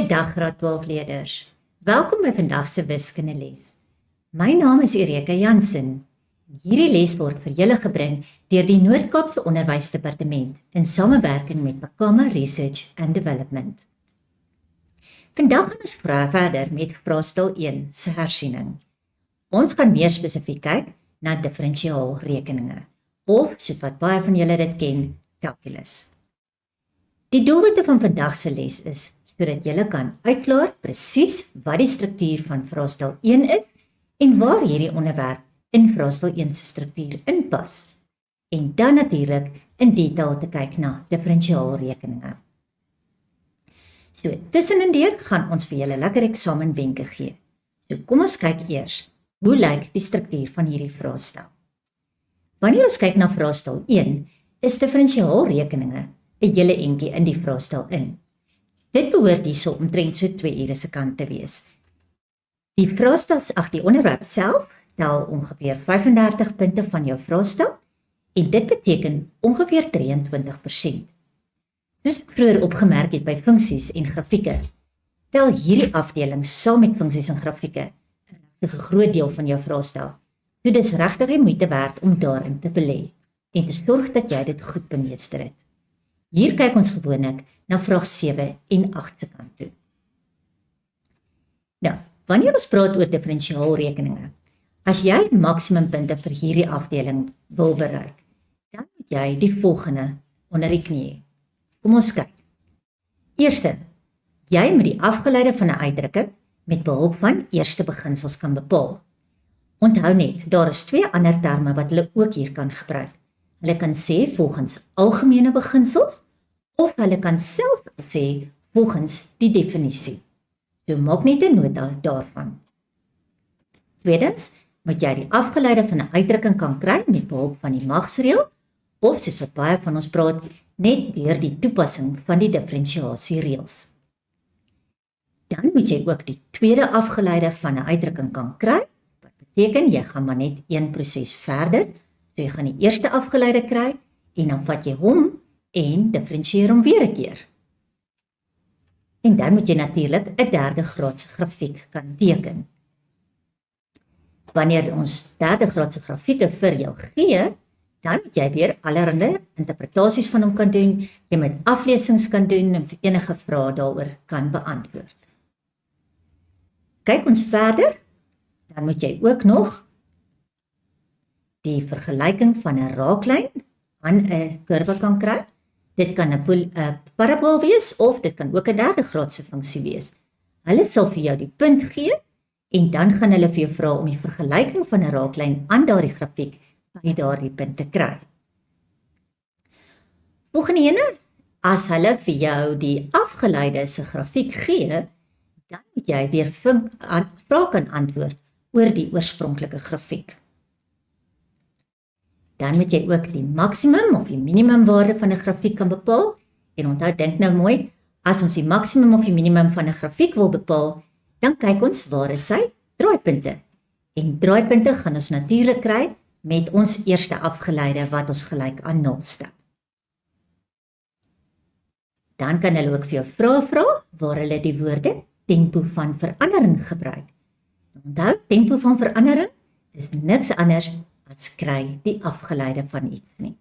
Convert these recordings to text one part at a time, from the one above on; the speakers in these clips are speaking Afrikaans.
Goeiedag graad 12 leerders. Welkom by vandag se wiskundeles. My naam is Erika Jansen. Hierdie les word vir julle gebring deur die Noord-Kaapse Onderwysdepartement in samewerking met Pakama Research and Development. Vandag gaan ons verder met vraestel 1 se hersiening. Ons gaan meer spesifiek kyk na diferensiaalrekeninge, of soos wat baie van julle dit ken, calculus. Die doelwitte van vandag se les is sodat julle kan uitklaar presies wat die struktuur van vraestel 1 is en waar hierdie onderwerp in vraestel 1 se struktuur inpas. En dan natuurlik in detail te kyk na diferensiaalrekeninge. So, tussenindeur gaan ons vir julle lekker eksamenwenke gee. So kom ons kyk eers, hoe lyk die struktuur van hierdie vraestel? Wanneer ons kyk na vraestel 1, is diferensiaalrekeninge 'n hele entjie in die vraestel in. Dit behoort hierso omtrent so 2 ure se kant te wees. Die die onderwerp self tel ongeveer 35 punte van jou vraestel en dit beteken ongeveer 23%. Soos ek vroeër opgemerk het by funksies en grafieke, tel hierdie afdeling saam met funksies en grafieke 'n groot deel van jou vraestel. So dis regtig die moeite werd om daarin te belê en te sorg dat jy dit goed bemeester het. Hier kyk ons gewoonlik na vraag 7 en 8 se kant toe. Nou, wanneer ons praat oor diferensiaalrekeninge, as jy maksimumpunte vir hierdie afdeling wil bereik, dan moet jy die volgende onder die knie hê. Kom ons kyk. Eerste, jy moet die afgeleide van 'n uitdrukking met behulp van eerste beginsels kan bepaal. Onthou net, daar is 2 ander terme wat hulle ook hier kan gebruik. Hulle kan sê volgens algemene beginsels, of hulle kan self sê volgens die definisie. So maak net 'n nota daarvan. Tweedens, moet jy die afgeleide van 'n uitdrukking kan kry met behulp van die magsreël, of soos wat baie van ons praat, net deur die toepassing van die diferensiasiereëls. Dan moet jy ook die tweede afgeleide van 'n uitdrukking kan kry, wat beteken jy gaan maar net een proses verder, so jy gaan die eerste afgeleide kry, en dan vat jy hom en diferensieer hom weer 'n keer. En dan moet jy natuurlik 'n derde graadse grafiek kan teken. Wanneer ons derde graadse grafieke vir jou gee, dan moet jy weer allerlei interpretasies van hom kan doen, jy moet aflesings kan doen en enige vrae daaroor kan beantwoord. Kyk ons verder, dan moet jy ook nog die vergelyking van 'n raaklyn aan 'n kurwe kan kry. Dit kan 'n parabool wees of dit kan ook 'n derde graadse funksie wees. Hulle sal vir jou die punt gee en dan gaan hulle vir jou vra om die vergelyking van 'n raaklyn aan daardie grafiek by daardie punt te kry. Volgende ene, as hulle vir jou die afgeleide se grafiek gee, dan moet jy weer vrae kan antwoord oor die oorspronklike grafiek. Dan moet jy ook die maksimum of die minimumwaarde van 'n grafiek kan bepaal. En onthou, dink nou mooi, as ons die maksimum of die minimum van 'n grafiek wil bepaal, dan kyk ons waar is sy draaipunte. En draaipunte gaan ons natuurlik kry met ons eerste afgeleide wat ons gelyk aan 0 stel. Dan kan hulle ook vir jou vrae vra waar hulle die woorde tempo van verandering gebruik. Onthou, tempo van verandering is niks anders as kry die afgeleide van iets nie.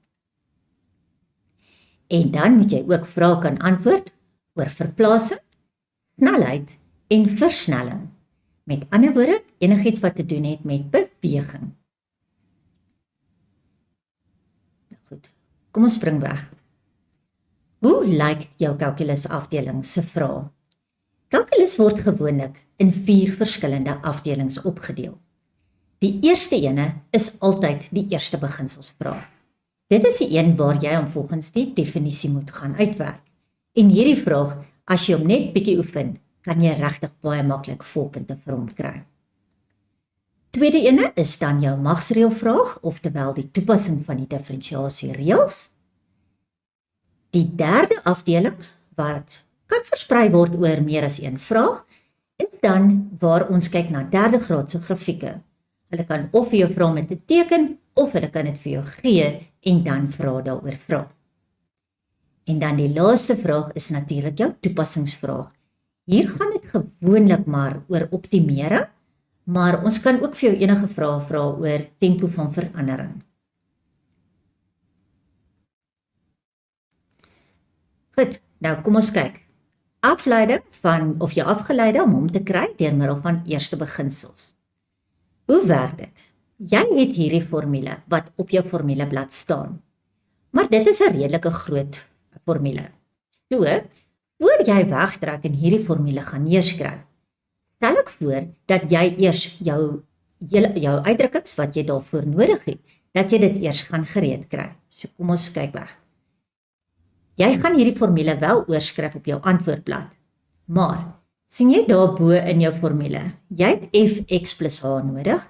En dan moet jy ook vrae kan antwoord oor verplasing, snelheid en versnelling. Met ander woorde, enigiets wat te doen het met beweging. Goed, kom ons spring weg. Hoe lyk jou calculus afdeling se vrae? Calculus word gewoonlik in 4 verskillende afdelings opgedeel. Die eerste ene is altyd die eerste beginselsvraag. Dit is die een waar jy hom volgens die definisie moet gaan uitwerk. En hierdie vraag, as jy hom net bietjie oefen, kan jy regtig baie maklik volpunte vir hom kry. Tweede ene is dan jou magsreëlvraag, oftewel die toepassing van die diferensiasiereëls. Die derde afdeling, wat kan versprei word oor meer as een vraag, is dan waar ons kyk na derde graadse grafieke. Hulle kan of vir jou vra met 'n teken, of hulle kan dit vir jou gee en dan vra daaroor vra. En dan die laaste vraag is natuurlik jou toepassingsvraag. Hier gaan dit gewoonlik maar oor optimering, maar ons kan ook vir jou enige vrae vra oor tempo van verandering. Goed, nou kom ons kyk. Afleiding van, of jy afgeleide om hom te kry deur middel van eerste beginsels. Hoe werk dit? Jy het hierdie formule wat op jou formuleblad staan. Maar dit is 'n redelike groot formule. So, voor jy wegtrek en hierdie formule gaan neerskryf, stel ek voor dat jy eers jou uitdrukkings wat jy daarvoor nodig het, dat jy dit eers gaan gereed kry. So kom ons kyk weg. Jy gaan hierdie formule wel oorskryf op jou antwoordblad, maar sien jy daarbo in jou formule, jy het fx plus h nodig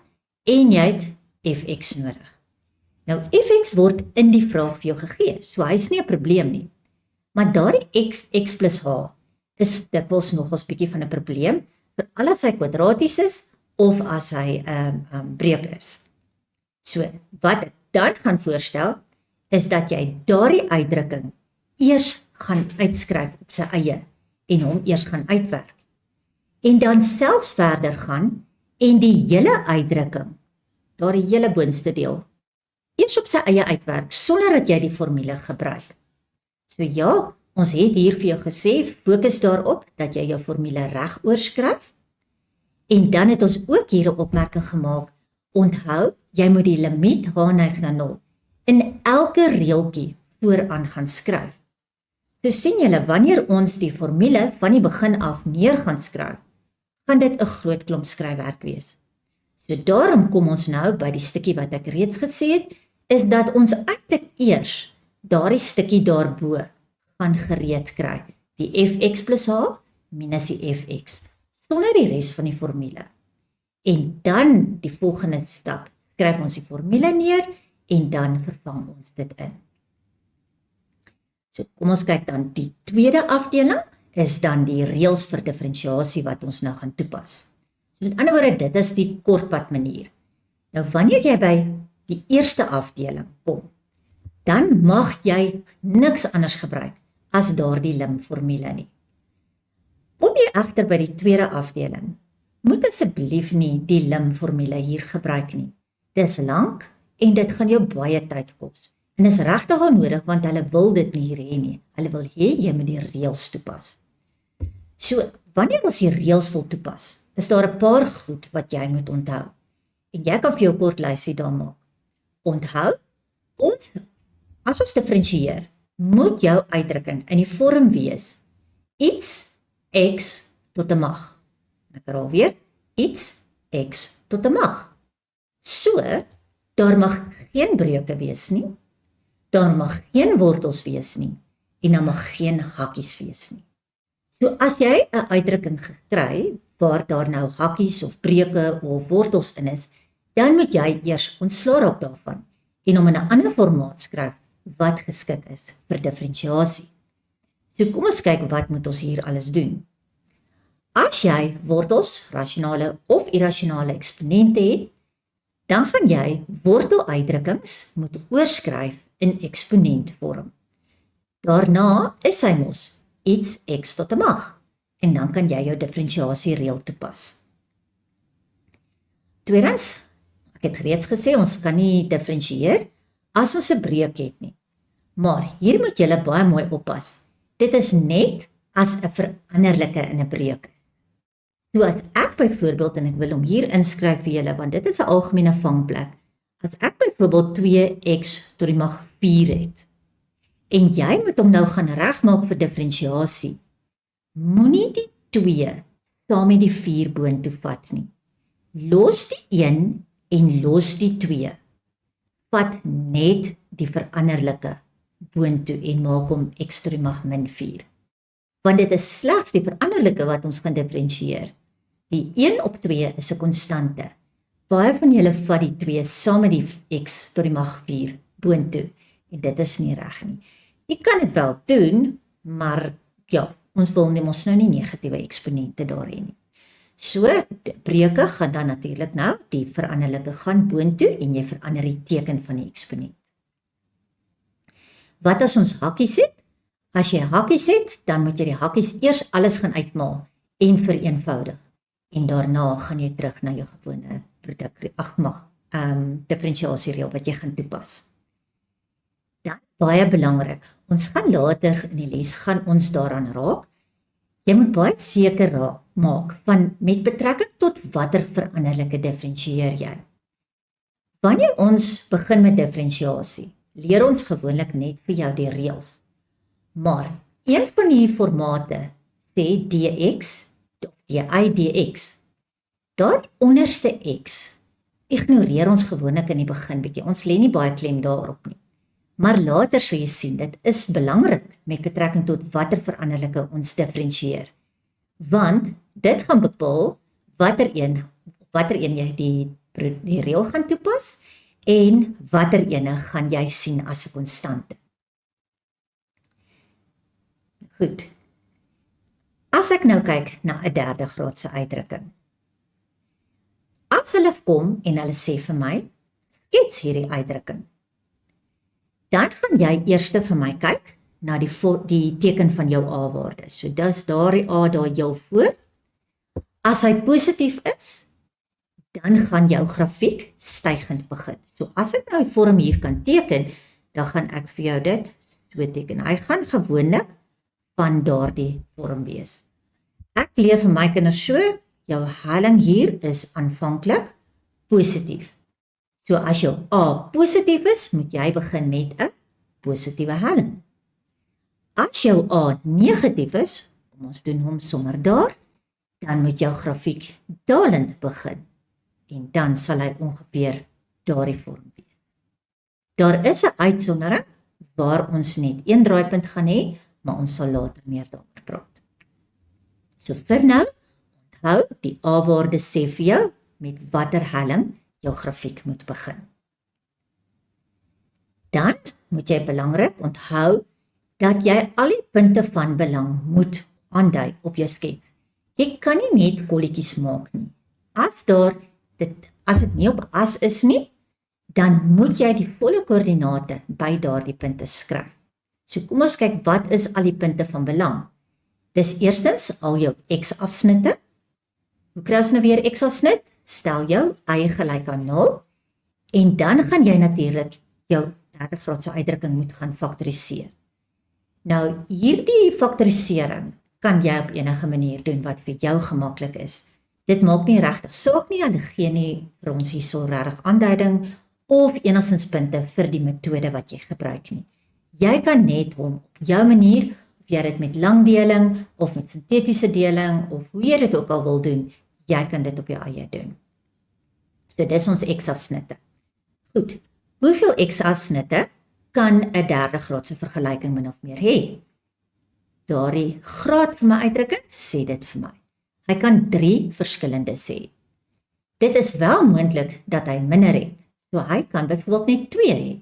en jy het fx nodig. Nou fx word in die vraag vir jou gegee, so hy is nie 'n probleem nie. Maar daardie x plus h is dikwels nog 'n bietjie van 'n probleem, veral as hy kwadraties is of as hy breek is. So, wat ek dan gaan voorstel, is dat jy daardie uitdrukking eers gaan uitskryf op sy eie en hom eers gaan uitwerk. En dan selfs verder gaan en die hele uitdrukking, daardie hele boonste deel, eers op sy eie uitwerk, sonder dat jy die formule gebruik. So ja, ons het hier vir jou gesê, fokus daarop, dat jy jou formule reg oorskryf, en dan het ons ook hier 'n opmerking gemaak, onthou, jy moet die limiet h neig na 0 in elke reeltjie vooraan gaan skryf. So sien julle, wanneer ons die formule van die begin af neer gaan skryf, gaan dit 'n groot klomp skryfwerk wees. So daarom kom ons nou by die stukkie wat ek reeds gesê het, is dat ons eintlik eers daardie stukkie daarbo gaan gereed kry, die fx plus h minus die fx, sonder die res van die formule. En dan die volgende stap, skryf ons die formule neer en dan vervang ons dit in. So kom ons kyk dan, die tweede afdeling is dan die reëls vir diferensiasie wat ons nou gaan toepas. So met ander woorde, dit is die kortpad manier. Nou wanneer jy by die eerste afdeling kom, dan mag jy niks anders gebruik as daardie lim-formule nie. Kom jy egter by die tweede afdeling, moet asseblief nie die lim-formule hier gebruik nie. Dit is lank en dit gaan jou baie tyd kos. En is regtig onnodig want hulle wil dit nie hier hê nie. Hulle wil hê jy moet die reëls toepas. So, wanneer ons die reëls wil toepas, is daar 'n paar goed wat jy moet onthou. En jy kan vir jou kort lysie daar maak. Onthou, as ons diferensieer, moet jou uitdrukking in die vorm wees iets x tot 'n mag. Ek herhaal weer, iets x tot 'n mag. So, daar mag geen breuke wees nie, daar mag geen wortels wees nie, en daar mag geen hakkies wees nie. So as jy 'n uitdrukking gekry, waar daar nou hakkies of breuke of wortels in is, dan moet jy eers ontslaa raak daarvan, en om in 'n ander formaat skryf, wat geskik is vir diferensiasie. So kom ons kyk wat moet ons hier alles doen. As jy wortels, rasionale of irrasionale eksponente het, dan gaan jy worteluitdrukkings moet oorskryf in eksponentvorm. Daarna is hy mos iets x tot 'n mag, en dan kan jy jou diferensiasiereël toepas. Tweedens, ek het reeds gesê, ons kan nie diferensieer as ons 'n breuk het nie. Maar hier moet julle baie mooi oppas. Dit is net as 'n veranderlike in 'n breuk is. So as ek byvoorbeeld, en ek wil hom hier inskryf vir julle, want dit is 'n algemene vangplek, as ek byvoorbeeld 2x tot die mag 4 het, en jy moet hom nou gaan regmaak vir diferensiasie, moenie die 2 saam met die 4 boontoe vat nie. Los die 1 en los die 2. Vat net die veranderlike boontoe en maak hom x tot die mag min 4. Want dit is slegs die veranderlike wat ons gaan diferensieer. Die 1 op 2 is 'n konstante. Baie van julle vat die 2 saam met die x tot die mag 4 boontoe, en dit is nie reg nie. Jy kan dit wel doen, maar ja, ons wil mos nou nie negatiewe eksponente daar hê nie. So, die breuke gaan dan natuurlik nou, die veranderlike gaan boontoe en jy verander die teken van die eksponent. Wat as ons hakkies het? As jy hakkies het, dan moet jy die hakkies eers alles gaan uitmaal en vereenvoudig. En daarna gaan jy terug na jou gewone differentiasiereël wat jy gaan toepas. Dan baie belangrik, ons gaan later in die les gaan ons daaraan raak. Jy moet baie seker maak van met betrekking tot watter veranderlike differentieer jy. Wanneer ons begin met differentiasie, leer ons gewoonlik net vir jou die reëls. Maar een van die formate sê dx of dy dx. Daar onderste x ignoreer ons gewoonlik in die begin bietjie. Ons lê nie baie klem daarop nie. Maar later sal jy sien, dit is belangrik met betrekking tot watter veranderlike ons differentieer. Want dit gaan bepaal watter een jy die reël gaan toepas en watter ene gaan jy sien as 'n konstante. Goed. As ek nou kyk na 'n derde graadse uitdrukking. As hulle kom en hulle sê vir my, skets hierdie uitdrukking. Dan gaan jy eers vir my kyk na die teken van jou A-waarde. So dis daardie A daar jou voor. As hy positief is, dan gaan jou grafiek stygend begin. So as ek nou die vorm hier kan teken, dan gaan ek vir jou dit so teken. Hy gaan gewoonlik van daardie vorm wees. Ek leer vir my kinders so, jou helling hier is aanvanklik positief. So as jou A positief is, moet jy begin met 'n positiewe helling. As jou A negatief is, kom ons doen hom sommer daar, dan moet jou grafiek dalend begin. En dan sal hy ongeveer daardie vorm wees. Daar is 'n uitsondering waar ons net een draaipunt gaan hê, maar ons sal later meer daaroor praat. So vir nou, onthou die A-waarde sê vir jou met watter helling jou grafiek moet begin. Dan moet jy belangrik onthou dat jy al die punte van belang moet aandui op jou skets. Jy kan nie net kolletjies maak nie. As dit nie op as is nie, dan moet jy die volle koördinate by daardie punte skryf. So kom ons kyk wat is al die punte van belang. Dis eerstens al jou x-afsnitte. Hoe kry ons nou weer x-afsnit? Stel jou y gelyk aan 0 en dan gaan jy natuurlik jou derde graadse uitdrukking moet gaan faktoriseer. Nou hierdie faktorisering kan jy op enige manier doen wat vir jou gemaklik is. Dit maak nie regtig saak nie, hulle gee nie vir ons hierso regtig aanduiding of enigstens punte vir die metode wat jy gebruik nie. Jy kan net hom op jou manier, of jy dit met langdeling of met sintetiese deling of hoe jy dit ook al wil doen, jy kan dit op jou eie doen. So dis ons x-afsnitte. Goed, hoeveel x-afsnitte kan 'n derde graadse vergelyking min of meer hê? Daardie graad van my uitdrukking sê dit vir my. Hy kan 3 verskillende sê. Dit is wel moontlik dat hy minder het. So hy kan byvoorbeeld net 2 hê.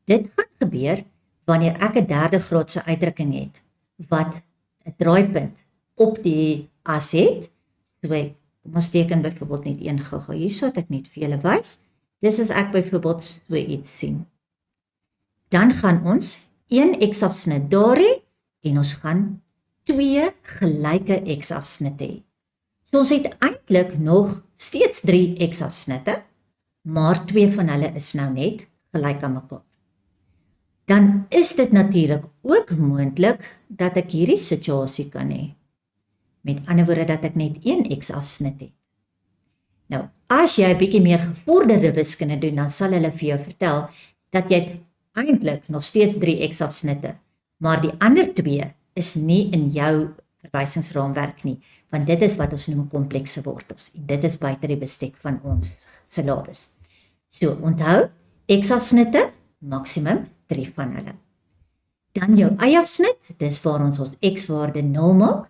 Dit gaan gebeur wanneer ek 'n derde graadse uitdrukking het wat 'n draaipunt op die as het. So kom ons teken byvoorbeeld net een gou-gou hier sodat ek net vir julle wys. Dis as ek byvoorbeeld so iets sien. Dan gaan ons 1 x-afsnit daar hê en ons gaan 2 gelyke x-afsnitte hê. So ons het eintlik nog steeds 3 x-afsnitte, maar 2 van hulle is nou net gelyk aan mekaar. Dan is dit natuurlik ook moontlik dat ek hierdie situasie kan hê. Met ander woorde dat ek net 1 x-afsnit het. Nou, as jy 'n bietjie meer gevorderde wiskunde doen, dan sal hulle vir jou vertel dat jy eintlik nog steeds 3 x-afsnitte, maar die ander 2 is nie in jou verwysingsraamwerk nie, want dit is wat ons noem komplekse wortels en dit is buite die bestek van ons syllabus. So, onthou, x-afsnitte, maksimum 3 van hulle. Dan jou y-afsnit, dis waar ons x-waarde 0 maak.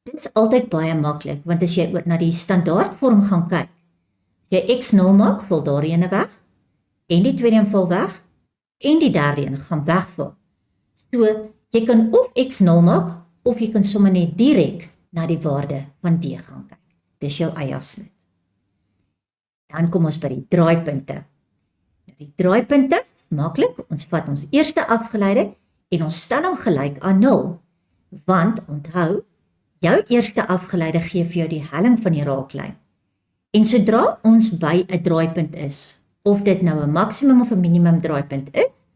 Dit is altyd baie maklik, want as jy na die standaardvorm gaan kyk, as jy x 0 maak, val daar ene weg, en die tweede een val weg, en die derde een gaan wegval. So, jy kan of x 0 maak, of jy kan sommer net direk na die waarde van d gaan kyk. Dis jou y-afsnit. Dan kom ons by die draaipunte. Die draaipunte is maklik, ons vat ons eerste afgeleide en ons stel hom gelyk aan 0. Want onthou, Jou eerste afgeleide gee vir jou die helling van die raaklyn. En sodra ons by 'n draaipunt is, of dit nou 'n maksimum of 'n minimum draaipunt is,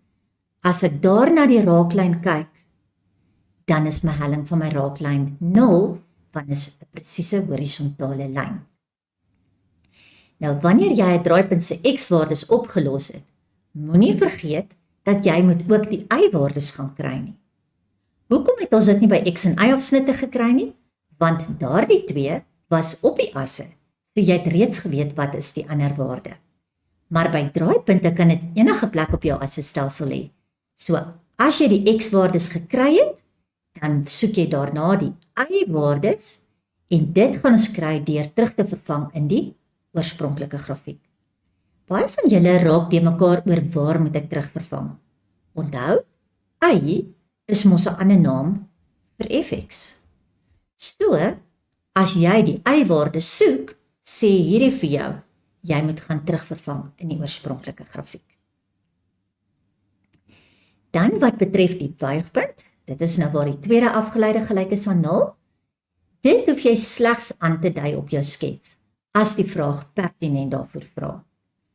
as ek daar na die raaklyn kyk, dan is my helling van my raaklyn 0, want is 'n presiese horisontale lyn. Nou, wanneer jy 'n draaipunt se x-waardes opgelos het, moenie vergeet dat jy moet ook die y-waardes gaan kry nie. Hoekom het ons dit nie by x en y afsnitte gekry nie? Want daardie twee was op die asse, so jy het reeds geweet wat is die ander waarde. Maar by draaipunte kan dit enige plek op jou assestelsel hê. So, as jy die x-waardes gekry het, dan soek jy daarna die y-waardes en dit gaan ons kry deur terug te vervang in die oorspronklike grafiek. Baie van julle raak de mekaar oor waar moet ek terugvervang. Onthou, y is mos 'n ander naam vir fx. So, as jy die y-waarde soek, sê hierdie vir jou, jy moet gaan terugvervang in die oorspronklike grafiek. Dan wat betref die buigpunt, dit is nou waar die tweede afgeleide gelyk is aan 0, dit hoef jy slegs aan te dui op jou skets, as die vraag pertinent daarvoor vra.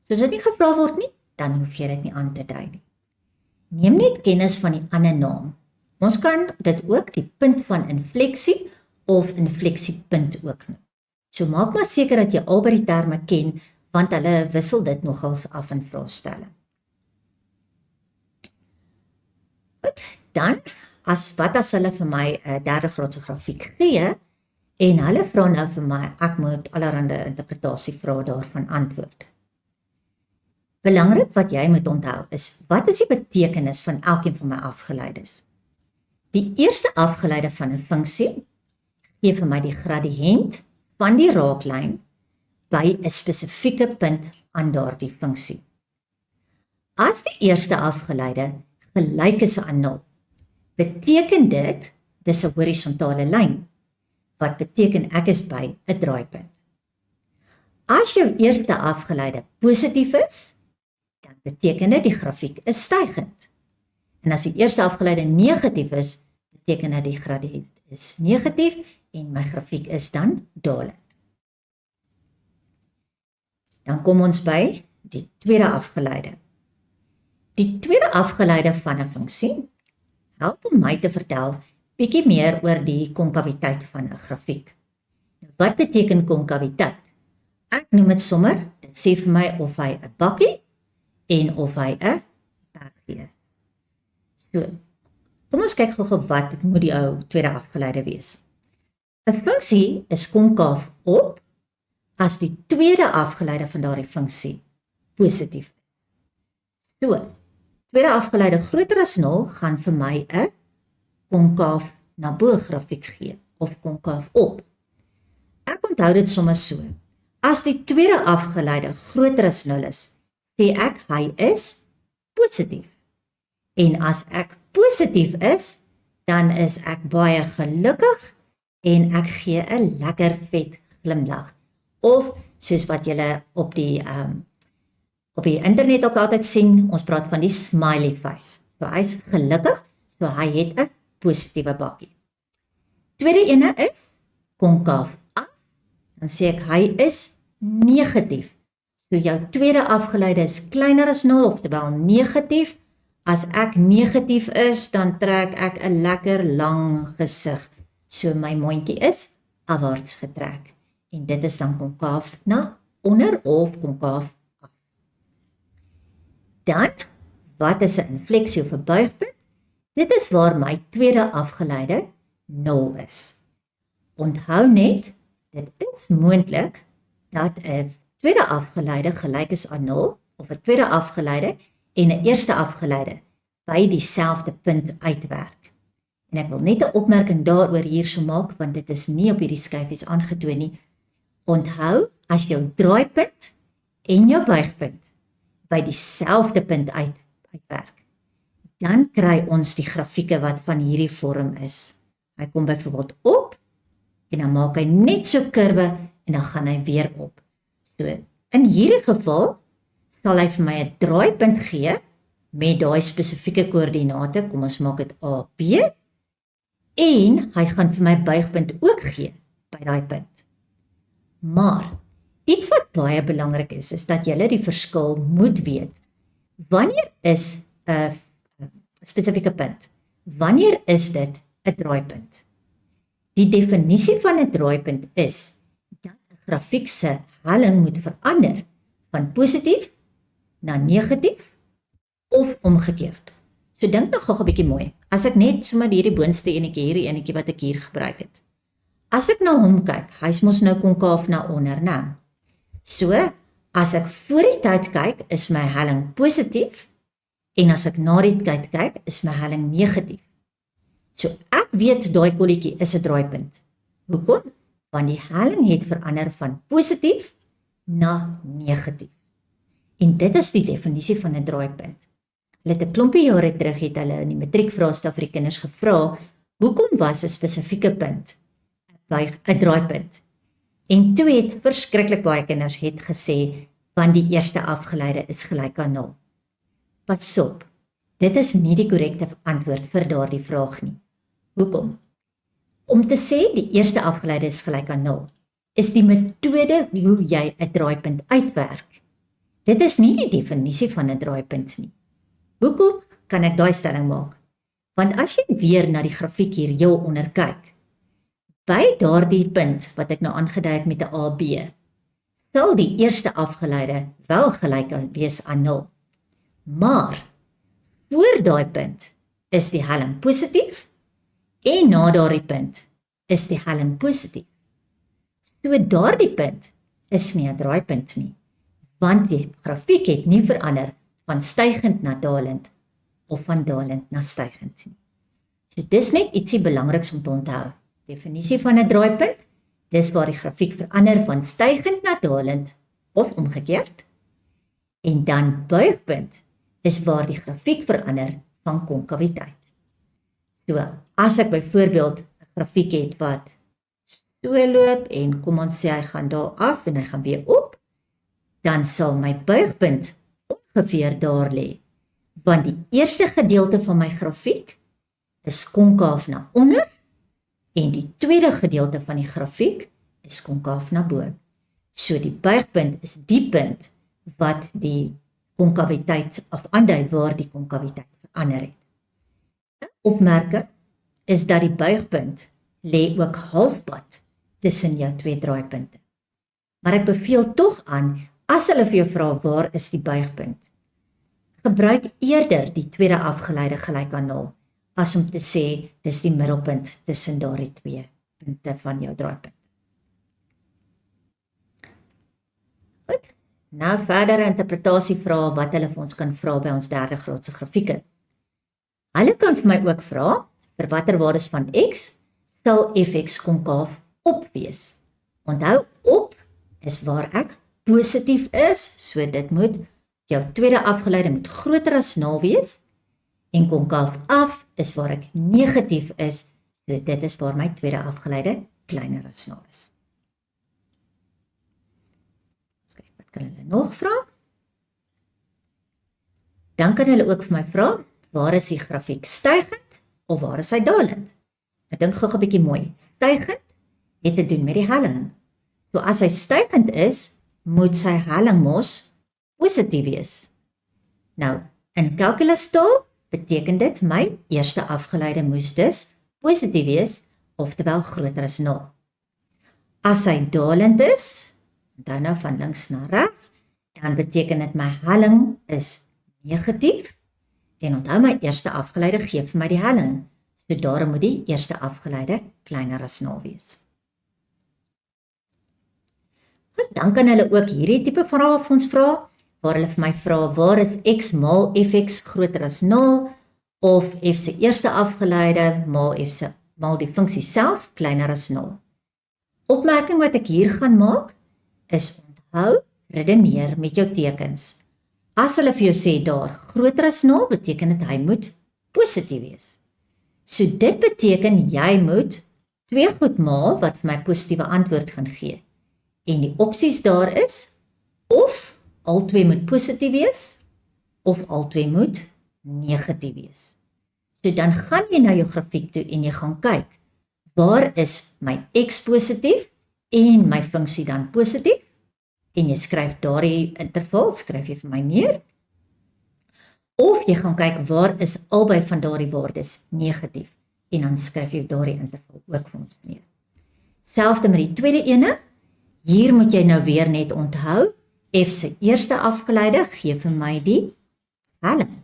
So as dit nie gevra word nie, dan hoef jy dit nie aan te dui nie. Neem net kennis van die ander naam. Ons kan dit ook die punt van infleksie of infleksiepunt ook noem. So maak maar seker dat jy albei die terme ken, want hulle wissel dit nogals af in vraestelling. Goed, dan, as hulle vir my 'n derde graadse grafiek gee, en hulle vra nou vir my, ek moet allerhande interpretasievrae daarvan antwoord. Belangrik wat jy moet onthou is, wat is die betekenis van elkeen van my afgeleides? Die eerste afgeleide van 'n funksie gee vir my die gradiënt van die raaklyn by 'n spesifieke punt aan daardie funksie. As die eerste afgeleide gelyk is aan 0, beteken dit, dis 'n horisontale lyn, wat beteken ek is by 'n draaipunt. As jou eerste afgeleide positief is, dan beteken dit die grafiek is stygend. En as die eerste afgeleide negatief is, beteken dit die gradiënt is negatief en my grafiek is dan dalend. Dan kom ons by die tweede afgeleide. Die tweede afgeleide van 'n funksie help om my te vertel bietjie meer oor die konkaviteit van 'n grafiek. Nou, wat beteken konkaviteit? Ek noem dit sommer, dit sê vir my of hy 'n bakkie en of hy 'n bergie is. So, kom ons kyk gou wat moet die ou tweede afgeleide wees. 'n Funksie is konkaaf op as die tweede afgeleide van daardie funksie positief is. So, tweede afgeleide groter as 0 gaan vir my 'n konkaaf na bo grafiek gee of konkaaf op. Ek onthou dit sommer so. As die tweede afgeleide groter as 0 is, sê ek hy is positief. En as ek positief is, dan is ek baie gelukkig en ek gee 'n lekker vet glimlag. Of soos wat julle op die internet ook altyd sien, ons praat van die smiley face. So hy is gelukkig, so hy het 'n positiewe bakkie. Tweede ene is konkaaf af, dan sê ek hy is negatief. So jou tweede afgeleide is kleiner as 0, oftewel negatief. As ek negatief is, dan trek ek 'n lekker lang gesig. So my mondjie is afwaarts getrek. En dit is dan konkaaf na onder of konkaaf af. Dan, wat is 'n infleksie of 'n buigpunt? Dit is waar my tweede afgeleide 0 is. Onthou net, dit is moontlik dat 'n tweede afgeleide gelyk is aan 0, of 'n tweede afgeleide en 'n eerste afgeleide by dieselfde punt uitwerk. En ek wil net 'n opmerking daaroor hierso maak, want dit is nie op hierdie skyfies aangetoon nie. Onthou, as jou draaipunt en jou buigpunt by dieselfde punt uitwerk, dan kry ons die grafieke wat van hierdie vorm is. Hy kom byvoorbeeld op, en dan maak hy net so kurwe, en dan gaan hy weer op. So, in hierdie geval, sal hy vir my 'n draaipunt gee, met daai spesifieke koördinate, kom ons maak dit AB, en hy gaan vir my buigpunt ook gee by daai punt. Maar iets wat baie belangrik is dat julle die verskil moet weet. Wanneer is 'n spesifieke punt? Wanneer is dit 'n draaipunt? Die definisie van 'n draaipunt is dat 'n grafiek se helling moet verander van positief na negatief of omgekeerd. So dink nog gou 'n bietjie mooi. As ek net sommer hierdie boonste enetjie, hierdie enetjie wat ek hier gebruik het. As ek na hom kyk, hy's mos nou konkaaf na onder, né? So, as ek voor die tyd kyk, is my helling positief en as ek na die tyd kyk, is my helling negatief. So ek weet daai kolletjie is 'n draaipunt. Hoekom? Want die helling het verander van positief na negatief. En dit is die definisie van 'n draaipunt. Hulle het 'n klompie jare terug het hulle in die matriekvraestel vir die kinders gevra, hoekom was 'n spesifieke punt 'n draaipunt? En toe het verskriklik baie kinders het gesê, want die eerste afgeleide is gelyk aan 0. Pas op, dit is nie die korrekte antwoord vir daardie vraag nie. Hoekom? Om te sê die eerste afgeleide is gelyk aan 0, is die metode hoe jy 'n draaipunt uitwerk. Dit is nie die definisie van 'n draaipunt nie. Hoekom kan ek daai stelling maak? Want as jy weer na die grafiek hier heel onder kyk, by daardie punt wat ek nou aangedui het met 'n AB, sal die eerste afgeleide wel gelyk wees aan 0. Maar voor daai punt is die helling positief en na daardie punt is die helling positief. So daardie punt is nie 'n draaipunt nie, want die grafiek het nie verander van stygend na dalend of van dalend na stygend nie. So dis net ietsie belangriks om te onthou. Definisie van 'n draaipunt, dis waar die grafiek verander van stygend na dalend of omgekeerd. En dan buigpunt is waar die grafiek verander van konkaviteit. So, as ek byvoorbeeld 'n grafiek het wat so loop en kom ons sê hy gaan daar af en hy gaan weer op, dan sal my buigpunt ongeveer daar lê, want die eerste gedeelte van my grafiek is konkaaf na onder en die tweede gedeelte van die grafiek is konkaaf na bo. So die buigpunt is die punt wat die konkaviteit of aandui waar die konkaviteit verander het. 'n Opmerking is dat die buigpunt lê ook halfpad tussen jou twee draaipunte. Maar ek beveel tog aan, as hulle vir jou vra waar is die buigpunt, gebruik eerder die tweede afgeleide gelyk aan 0, as om te sê dis die middelpunt tussen daardie twee punte van jou draaipunt. Goed, nou verdere interpretasievrae wat hulle vir ons kan vra by ons derde graadse grafieke. Hulle kan vir my ook vra, vir watter waardes van x sal fx konkaaf op wees. Onthou, op is waar ek positief is, so dit moet, jou tweede afgeleide moet groter as 0 wees, en konkaaf af is waar ek negatief is, so dit is waar my tweede afgeleide kleiner as 0 is. Kyk, wat kan hulle nog vra? Dan kan hulle ook vir my vra, waar is die grafiek stygend of waar is hy dalend? Ek dink gou 'n bietjie mooi. Stygend het te doen met die helling. So as hy stygend is, moet sy helling mos positief wees. Nou, in kalkulastaal beteken dit my eerste afgeleide moes dus positief wees, oftewel groter as 0. As hy dalend is, dan nou van links na regs, dan beteken dit my helling is negatief, en onthou my eerste afgeleide gee vir my die helling, so daarom moet die eerste afgeleide kleiner as 0 wees. Goed, dan kan hulle ook hierdie tipe vrae vir ons vra, waar hulle vir my vra, waar is x maal fx groter as 0, of f se eerste afgeleide maal f se maal die funksie self kleiner as 0. Opmerking wat ek hier gaan maak, is onthou, redeneer met jou tekens. As hulle vir jou sê daar, groter as 0, beteken dit hy moet positief wees. So dit beteken jy moet 2 goed maal wat vir my positiewe antwoord gaan gee. En die opsies daar is, of albei moet positief wees, of albei moet negatief wees. So dan gaan jy na jou grafiek toe en jy gaan kyk, waar is my x positief en my funksie dan positief? En jy skryf daardie interval, skryf jy vir my neer. Of jy gaan kyk, waar is albei van daardie waardes negatief? En dan skryf jy daardie interval ook vir ons neer. Selfde met die tweede ene, hier moet jy nou weer net onthou, f se eerste afgeleide gee vir my die helling.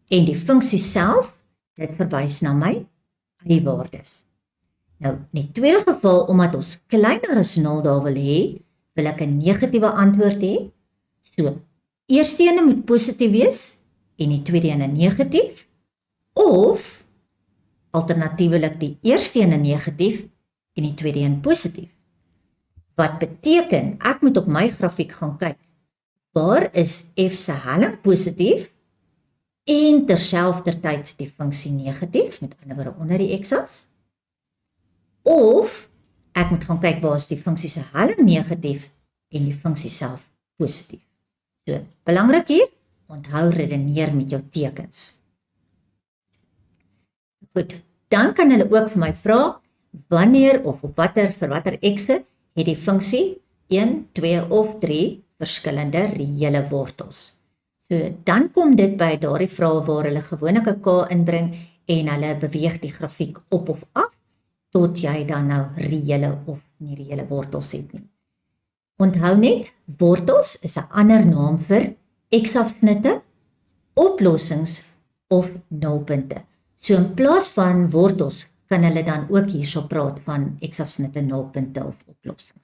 En die funksie self, dit verwys na my y-waardes. Nou, in die tweede geval, omdat ons kleiner as 0 daar wil hê, wil ek 'n negatiewe antwoord hê. So, eerste ene moet positief wees en die tweede ene negatief, of alternatiefelik die eerste ene negatief en die tweede een positief. Wat beteken, ek moet op my grafiek gaan kyk, waar is f se helling positief en terselfdertyd die funksie negatief, met ander woorde onder die x-as, of ek moet gaan kyk waar is die funksie se helling negatief en die funksie self positief. So, belangrik hier, onthou redeneer met jou tekens. Goed, dan kan hulle ook vir my vra, wanneer of op vir watter x'e het die funksie 1, 2 of 3 verskillende reële wortels. So, dan kom dit by daardie vrae waar hulle gewoonlik 'n k inbring en hulle beweeg die grafiek op of af, tot jy dan nou reële of nie reële wortels het nie. Onthou net, wortels is 'n ander naam vir x-afsnitte, oplossings of nulpunte. So in plaas van wortels kan hulle dan ook hierso praat van x-afsnitte, nulpunte of oplossings.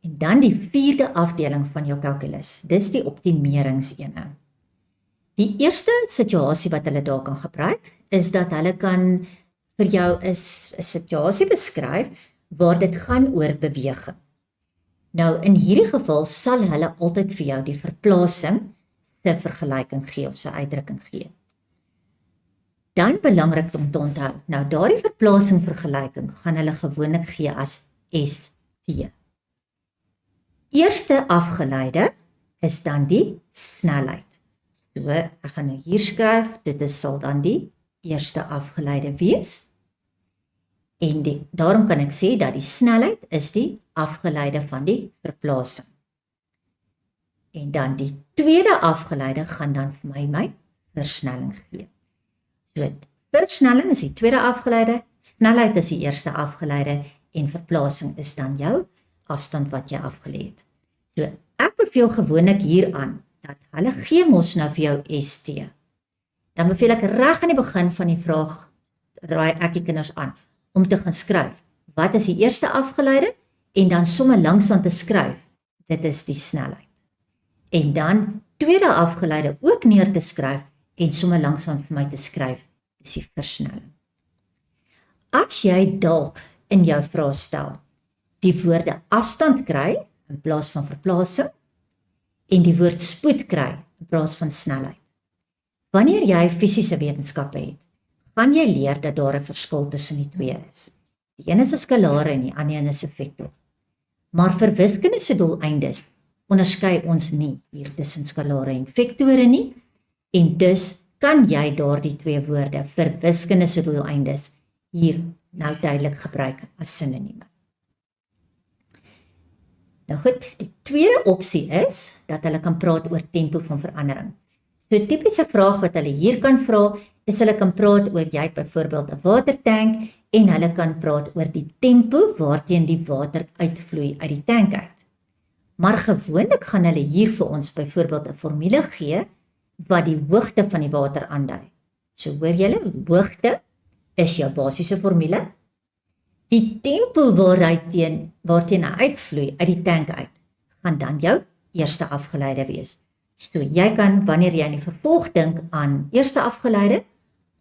En dan die vierde afdeling van jou kalkulus, dis die optimeringsene. Die eerste situasie wat hulle daar kan gebruik, is dat hulle kan vir jou 'n situasie beskryf waar dit gaan oor beweging. Nou, in hierdie geval sal hulle altyd vir jou die verplasing se vergelyking gee of se uitdrukking gee. Dan belangrik om te onthou, nou daardie verplasing vergelyking gaan hulle gewoonlik gee as ST. Eerste afgeleide is dan die snelheid. So, ek gaan nou hier skryf, dit sal dan die eerste afgeleide wees. En daarom kan ek sê dat die snelheid is die afgeleide van die verplasing. En dan die tweede afgeleide gaan dan vir my versnelling gee. So, versnelling is die tweede afgeleide, snelheid is die eerste afgeleide en verplasing is dan jou afstand wat jy afgelê het. So, ek beveel gewoonlik hier aan dat hulle gee mos nou vir jou ST. Dan beveel ek reg aan die begin van die vraag, raai ek die kinders aan, om te gaan skryf, wat is die eerste afgeleide, en dan somme langsaan te skryf, dit is die snelheid. En dan tweede afgeleide ook neer te skryf, en somme langsaan vir my te skryf, dis die versnelling. As jy dalk in jou vraestel die woorde afstand kry, in plaas van verplasing, en die woord spoed kry, in plaas van snelheid. Wanneer jy fisiese wetenskappe het, gaan jy leer dat daar 'n verskil tussen die twee is. Die een is 'n skalaar en die ander een is 'n vektor. Maar vir wiskunde se doeleindes onderskei ons nie hier tussen skalare en vektore nie, en dus kan jy daardie twee woorde vir wiskunde se doeleindes hier nou duidelik gebruik as sinonieme. Nou goed, die tweede opsie is dat hulle kan praat oor tempo van verandering. So 'n tipiese vraag wat hulle hier kan vra, is hulle kan praat oor jy het byvoorbeeld 'n watertank en hulle kan praat oor die tempo waarteen die water uitvloei uit die tank uit. Maar gewoonlik gaan hulle hier vir ons byvoorbeeld 'n formule gee wat die hoogte van die water aandui. So hoor julle, hoogte is jou basiese formule. Die tempo waarteen hy uitvloei uit die tank uit, gaan dan jou eerste afgeleide wees. So jy kan, wanneer jy in die vervolg dink aan eerste afgeleide,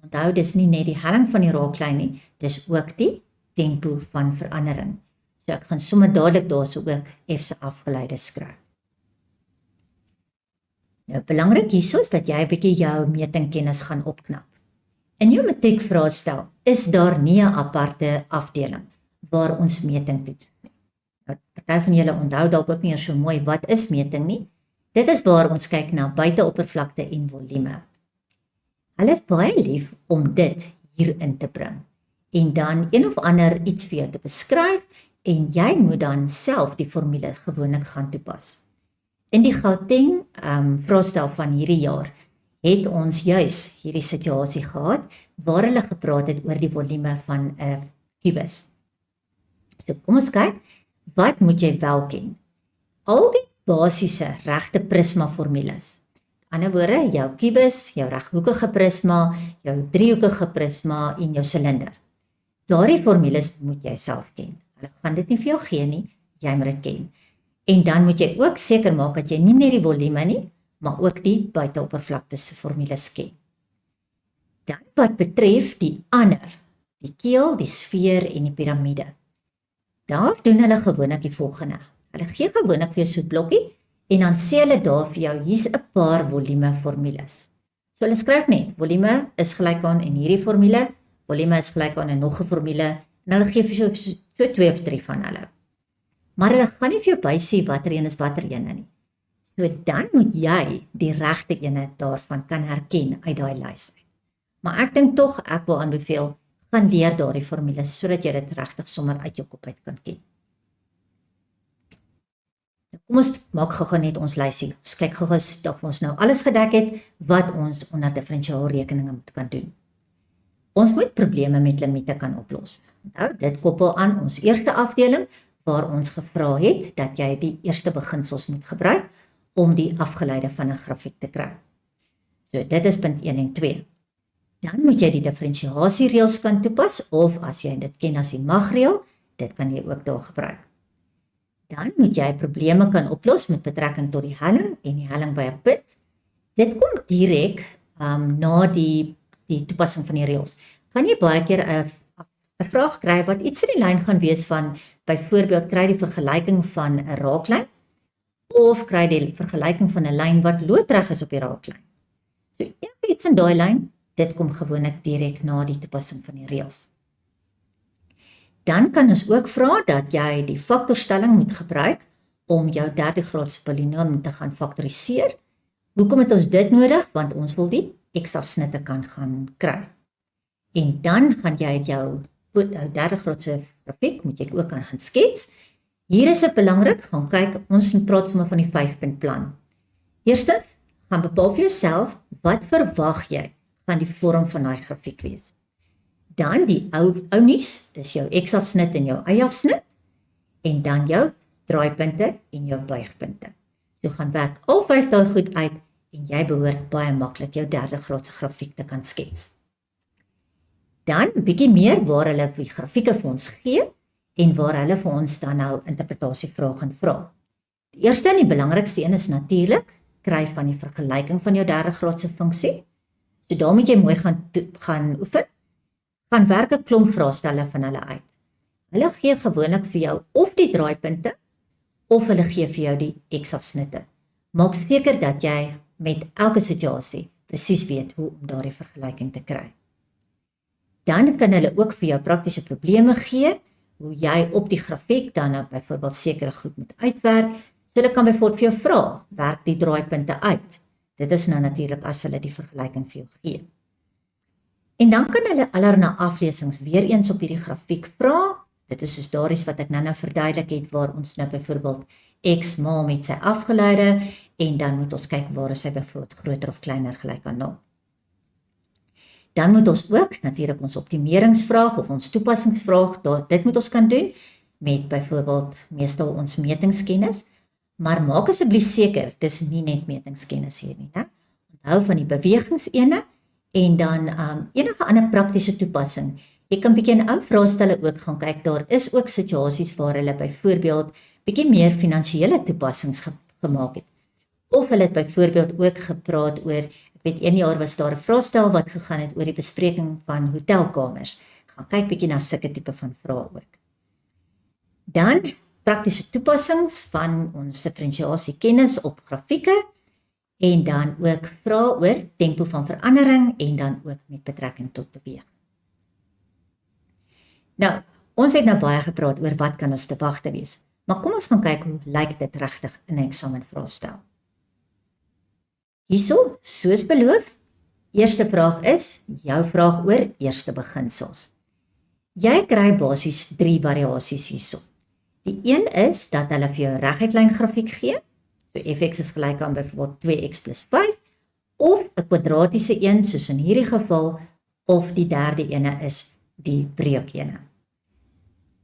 onthou dis nie net die helling van die raaklyn nie, dis ook die tempo van verandering. So ek gaan sommer dadelik daarso ook F se afgeleide skryf. Nou belangrik hierso is dat jy 'n bietjie jou metingkennis gaan opknap. In jou matriekvraestel is daar nie 'n aparte afdeling waar ons meting toets nie. Nou, party van julle onthou dalk ook nie so mooi wat is meting nie, Dit is waar ons kyk na buiteoppervlakte en volume. Hulle is baie lief om dit hierin te bring en dan een of ander iets vir jou te beskryf en jy moet dan self die formule gewoonlik gaan toepas. In die Gauteng vraestel van hierdie jaar het ons juis hierdie situasie gehad waar hulle gepraat het oor die volume van 'n kubus. So kom ons kyk, wat moet jy wel ken? Al die basiese regte prisma formules. Aan die ander woorde, jou kubus, jou reghoekige prisma, jou driehoekige prisma en jou silinder. Daardie formules moet jy self ken. Hulle gaan dit nie vir jou gee nie, jy moet dit ken. En dan moet jy ook seker maak dat jy nie net die volume nie, maar ook die buiteoppervlakte se formules ken. Dan wat betref die ander, die keel, die sfeer en die piramide. Daar doen hulle gewoonlik die volgende. Hulle gee gewoonlik vir jou so 'n blokkie en dan sê hulle daar vir jou, hier's 'n paar volume formules. So hulle skryf net, volume is gelyk aan en hierdie formule, volume is gelyk aan en nog 'n formule en hulle gee vir jou so 2 of 3 van hulle. Maar hulle gaan nie vir jou bysê watter een is watter ene nie. So dan moet jy die regte ene daarvan kan herken uit daai lys uit. Maar ek dink tog ek wil aanbeveel, gaan leer daardie formules sodat jy dit regtig sommer uit jou kop uit kan ken. Kom ons maak gou net ons lysie. Ons kyk gou of ons nou alles gedek het wat ons onder diferensiaalrekeninge moet kan doen. Ons moet probleme met limiete kan oplos. Nou, dit koppel aan ons eerste afdeling waar ons gevra het dat jy die eerste beginsels moet gebruik om die afgeleide van 'n grafiek te kry. So dit is punt 1 en 2. Dan moet jy die diferensiasiereëls kan toepas of as jy dit ken as die magreël, dit kan jy ook daar gebruik. Dan moet jy probleme kan oplos met betrekking tot die helling en die helling by 'n punt. Dit kom direk na die toepassing van die reëls. Kan jy baie keer 'n vraag kry wat iets in die lyn gaan wees van byvoorbeeld kry die vergelyking van 'n raaklyn of kry die vergelyking van 'n lyn wat loodreg is op die raaklyn. So iets in daai lyn, dit kom gewoonlik direk na die toepassing van die reëls. Dan kan ons ook vra dat jy die faktorstelling moet gebruik om jou derde graadse polinoom te gaan faktoriseer. Hoekom het ons dit nodig? Want ons wil die x-afsnitte kan gaan kry. En dan gaan jy jou derde graadse grafiek moet jy ook kan gaan skets. Hier is dit belangrik, gaan kyk, ons praat sommer van die 5-punt plan. Eerstens, gaan bepaal vir jouself, wat verwag jy gaan die vorm van daai grafiek wees. Dan die ou nuus, dis jou x-afsnit en jou y-afsnit, en dan jou draaipunte en jou buigpunte. So gaan werk al 5 daai goed uit, en jy behoort baie maklik jou derde graadse grafiek te kan skets. Dan 'n bietjie meer waar hulle die grafieke vir ons gee, en waar hulle vir ons dan nou interpretasievrae gaan vra. Die eerste en die belangrikste een is natuurlik, kry van die vergelyking van jou derde graadse funksie. So daar moet jy mooi gaan oefen, gaan werk 'n klomp vraestelle van hulle uit. Hulle gee gewoonlik vir jou of die draaipunte, of hulle gee vir jou die x-afsnitte. Maak seker dat jy met elke situasie presies weet hoe om daardie vergelyking te kry. Dan kan hulle ook vir jou praktiese probleme gee, hoe jy op die grafiek dan nou byvoorbeeld sekere goed moet uitwerk. So hulle kan byvoorbeeld vir jou vra, werk die draaipunte uit. Dit is nou natuurlik as hulle die vergelyking vir jou gee. En dan kan hulle allerlei aflesings weer eens op hierdie grafiek vra. Dit is soos daardie wat ek nou verduidelik het, waar ons nou byvoorbeeld x maal met sy afgeleide, en dan moet ons kyk waar is hy byvoorbeeld groter of kleiner gelyk aan 0. Dan moet ons ook natuurlik ons optimeringsvraag of ons toepassingsvraag, dit moet ons kan doen met byvoorbeeld meestal ons metingskennis, maar maak asseblief seker, dis nie net metingskennis hier nie, né? Onthou van die bewegingsene en dan enige ander praktiese toepassing. Jy kan bietjie in ou vraestelle ook gaan kyk, daar is ook situasies waar hulle byvoorbeeld bietjie meer finansiële toepassings gemaak het. Of hulle het byvoorbeeld ook gepraat oor, ek weet 1 jaar was daar 'n vraestel wat gegaan het oor die bespreking van hotelkamers. Gaan kyk bietjie na sulke tipe van vrae ook. Dan praktiese toepassings van ons diferensiasiekennis op grafieke en dan ook vrae oor tempo van verandering en dan ook met betrekking tot beweging. Nou, ons het nou baie gepraat oor wat kan ons te wagte wees, maar kom ons gaan kyk hoe lyk dit regtig in 'n eksamenvraestel. Hierso, soos beloof, eerste vraag is, jou vraag oor eerste beginsels. Jy kry basies 3 variasies hierso. Die een is dat hulle vir jou 'n reguitlyn grafiek gee, so fx is gelyk aan byvoorbeeld 2x plus 5, of 'n kwadratiese een, soos in hierdie geval, of die derde ene is die breukene.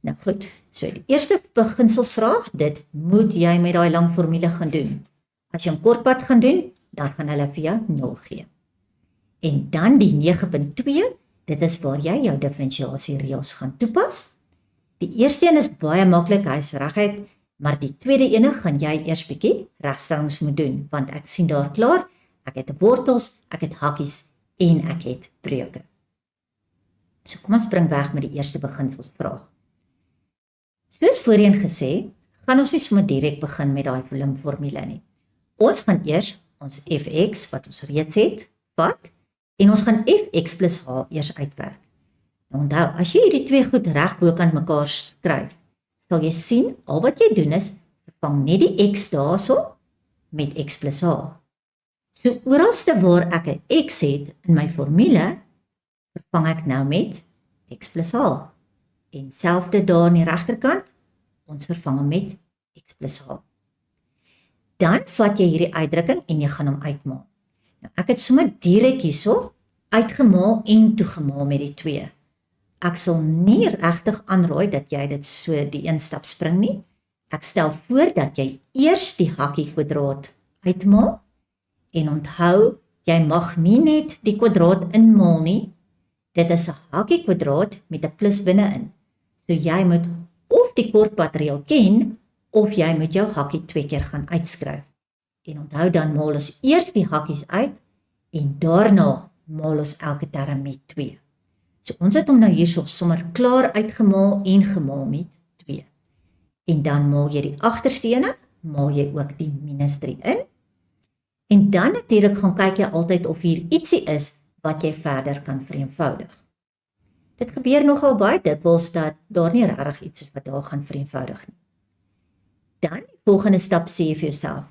Nou goed, so die eerste beginselsvraag, dit moet jy met daai lang formule gaan doen. As jy hom kortpad gaan doen, dan gaan hulle vir jou 0 gee. En dan die 9.2, dit is waar jy jou diferensiasiereëls gaan toepas. Die eerste een is baie maklik, hy is reguit, maar die tweede ene gaan jy eers bietjie regstellings moet doen, want ek sien daar klaar, ek het wortels, ek het hakkies en ek het breuke. So kom ons spring weg met die eerste beginselsvraag. Soos voorheen gesê, gaan ons nie sommer direk begin met daai volumformule nie. Ons gaan eers ons fx, wat ons reeds het, vat, en ons gaan fx plus h eers uitwerk. Nou onthou, as jy hierdie twee goed reg bokant mekaar skryf, sal jy sien, al wat jy doen is, vervang net die x daarso met x plus h. So oralste waar ek 'n x het in my formule, vervang ek nou met x plus h. En selfde daar aan die regterkant, ons vervang hom met x plus h. Dan vat jy hierdie uitdrukking en jy gaan hom uitmaak. Nou ek het sommer direk hierso uitgemaak en toegemaak met die 2. Ek sal nie regtig aanraai dat jy dit so die een stap spring nie. Ek stel voor dat jy eers die hakkie kwadraat uitmaak en onthou, jy mag nie net die kwadraat inmaal nie. Dit is 'n hakkie kwadraat met 'n plus binne-in. So jy moet of die kortpadreël ken of jy moet jou hakkie 2 keer gaan uitskryf. En onthou dan maal ons eers die hakkies uit en daarna maal ons elke term met 2. So ons het hom nou hierso sommer klaar uitgemaal en gemaal met 2. En dan maal jy die agterste ene, maal jy ook die minus 3 in. En dan natuurlik gaan kyk jy altyd of hier ietsie is wat jy verder kan vereenvoudig. Dit gebeur nogal baie dikwels dat daar nie regtig iets is wat daar gaan vereenvoudig nie. Dan die volgende stap sê jy vir jouself,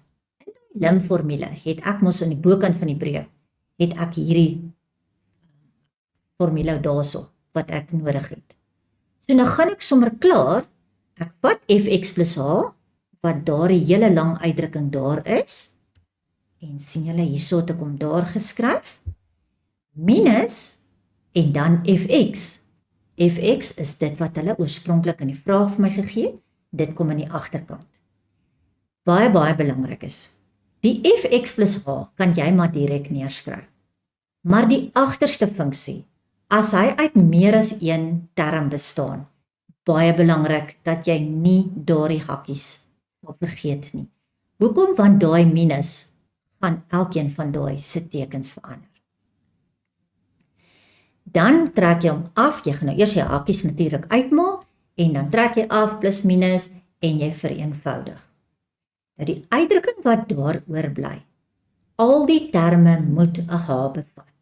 in die limformule het ek mos aan die bokant van die breuk, het ek hierdie formule daarso wat ek nodig het. So nou gaan ek sommer klaar, ek vat fx plus h, wat daar 'n hele lang uitdrukking daar is, en sien julle hierso het ek hom daar geskryf, minus, en dan fx. Fx is dit wat hulle oorspronklik in die vraag vir my gegee het, dit kom aan die agterkant. Baie belangrik is, die fx plus h kan jy maar direk neerskryf. Maar die agterste funksie, as hy uit meer as een term bestaan, baie belangrik dat jy nie daardie hakkies sal vergeet nie. Hoekom? Want daai minus gaan elkeen van daai se tekens verander. Dan trek jy hom af, jy gaan nou eers jy hakkies natuurlik uitmaak, en dan trek jy af plus minus, en jy vereenvoudig. Nou die uitdrukking wat daar oorbly, al die terme moet 'n h bevat.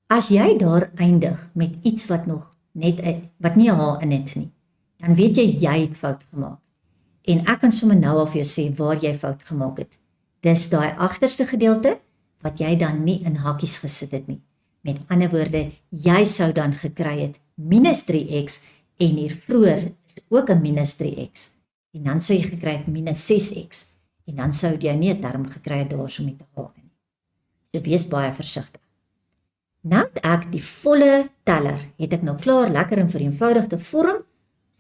As jy daar eindig met iets wat nog net wat nie 'n h in het nie, dan weet jy het fout gemaak. En ek kan sommer nou al vir jou sê waar jy fout gemaak het. Dis daai agterste gedeelte wat jy dan nie in hakkies gesit het nie. Met ander woorde, jy sou dan gekry het minus 3x en hier vroeër is ook 'n minus 3x. En dan sou jy gekry het minus 6x. En dan sou jy nie 'n term gekry het daarso met 'n h nie. So wees baie versigtig. Nou het ek die volle teller, het ek nou klaar lekker in vereenvoudigde vorm,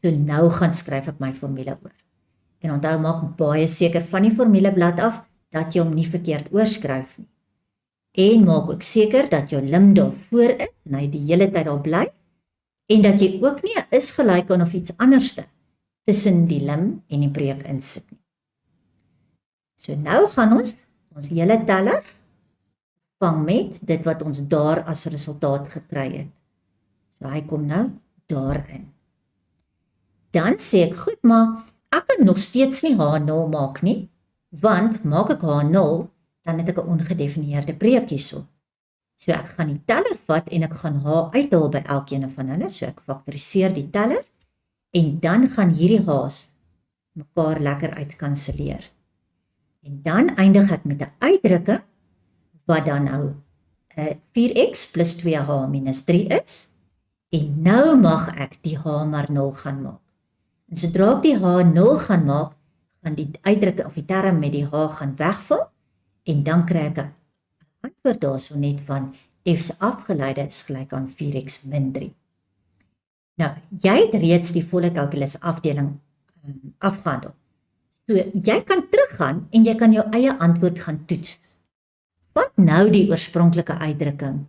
so nou gaan skryf ek my formule oor. En onthou, maak baie seker van die formuleblad af, dat jy hom nie verkeerd oorskryf nie. En maak ook seker dat jou lim daar voor is, en hy die hele tyd daar bly, en dat jy ook nie 'n is gelyk aan of iets anderste tussen die lim en die breuk insit nie. So nou gaan ons hele teller vang met dit wat ons daar as resultaat gekry het. So hy kom nou daarin. Dan sê ek, goed, maar ek kan nog steeds nie H0 maak nie, want maak ek H0, dan het ek 'n ongedefinieerde breuk hierso. So ek gaan die teller vat en ek gaan H uithaal by elkeen van hulle, so ek faktoriseer die teller, en dan gaan hierdie H's mekaar lekker uitkanselleer. En dan eindig ek met 'n uitdrukking wat dan nou 4x plus 2h minus 3 is, en nou mag ek die h maar 0 gaan maak. En sodra ek die h 0 gaan maak, gaan die uitdrukking of die term met die h gaan wegval, en dan kry ek 'n antwoord daarso net van f se afgeleide is gelyk aan 4x min 3. Nou, jy het reeds die volle kalkulus afdeling afgehandel. So, jy kan teruggaan en jy kan jou eie antwoord gaan toets. Vat nou die oorspronklike uitdrukking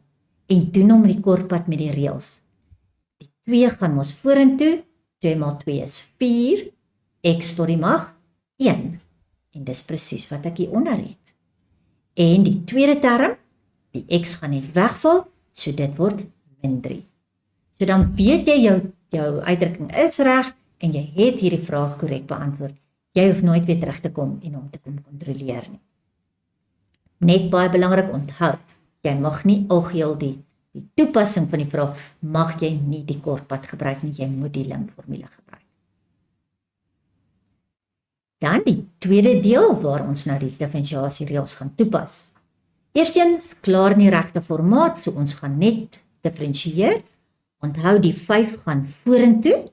en doen hom met die kortpad met die reëls. Die 2 gaan mos vorentoe, 2 maal 2 is 4, x tot die mag 1. En dis presies wat ek hier onder het. En die tweede term, die x gaan net wegval, so dit word min 3. So dan weet jy jou uitdrukking is reg en jy het hierdie vraag korrek beantwoord. Jy hoef nooit weer terug te kom en hom te kom kontroleer nie. Net baie belangrik onthou, jy mag nie algeheel die toepassing van die vraag, mag jy nie die kortpad gebruik nie, jy moet die lim-formule gebruik. Dan die tweede deel waar ons nou die differentiasiereëls gaan toepas. Eerstens, klaar in die regte formaat, so ons gaan net differentieer. Onthou die 5 gaan vorentoe,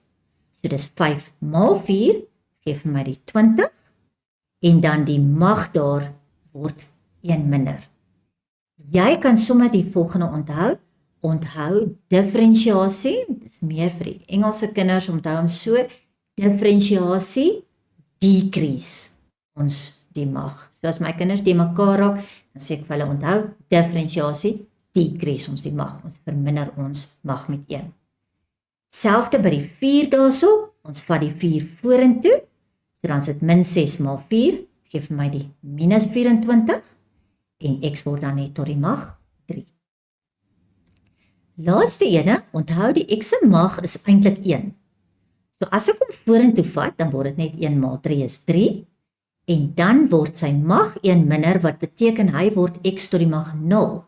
so dis 5 maal 4, gee vir my die 20, en dan die mag daar word 1 minder. Jy kan sommer die volgende onthou differentiasie, dis meer vir die Engelse kinders, onthou hom so, differentiasie, decrease, ons die mag. So as my kinders die mekaar raak, dan sê ek vir hulle onthou, differentiasie, decrease ons die mag, ons verminder ons mag met 1. Selfde by die 4 daarso, ons vat die 4 vorentoe, so dan is dit min 6 maal 4, gee vir my die minus 24, en x word dan net tot die mag 3. Laaste ene, onthou die x se mag is eintlik 1. So as ek hom vorentoe vat, dan word dit net 1 maal 3 is 3, en dan word sy mag 1 minder, wat beteken hy word x tot die mag 0.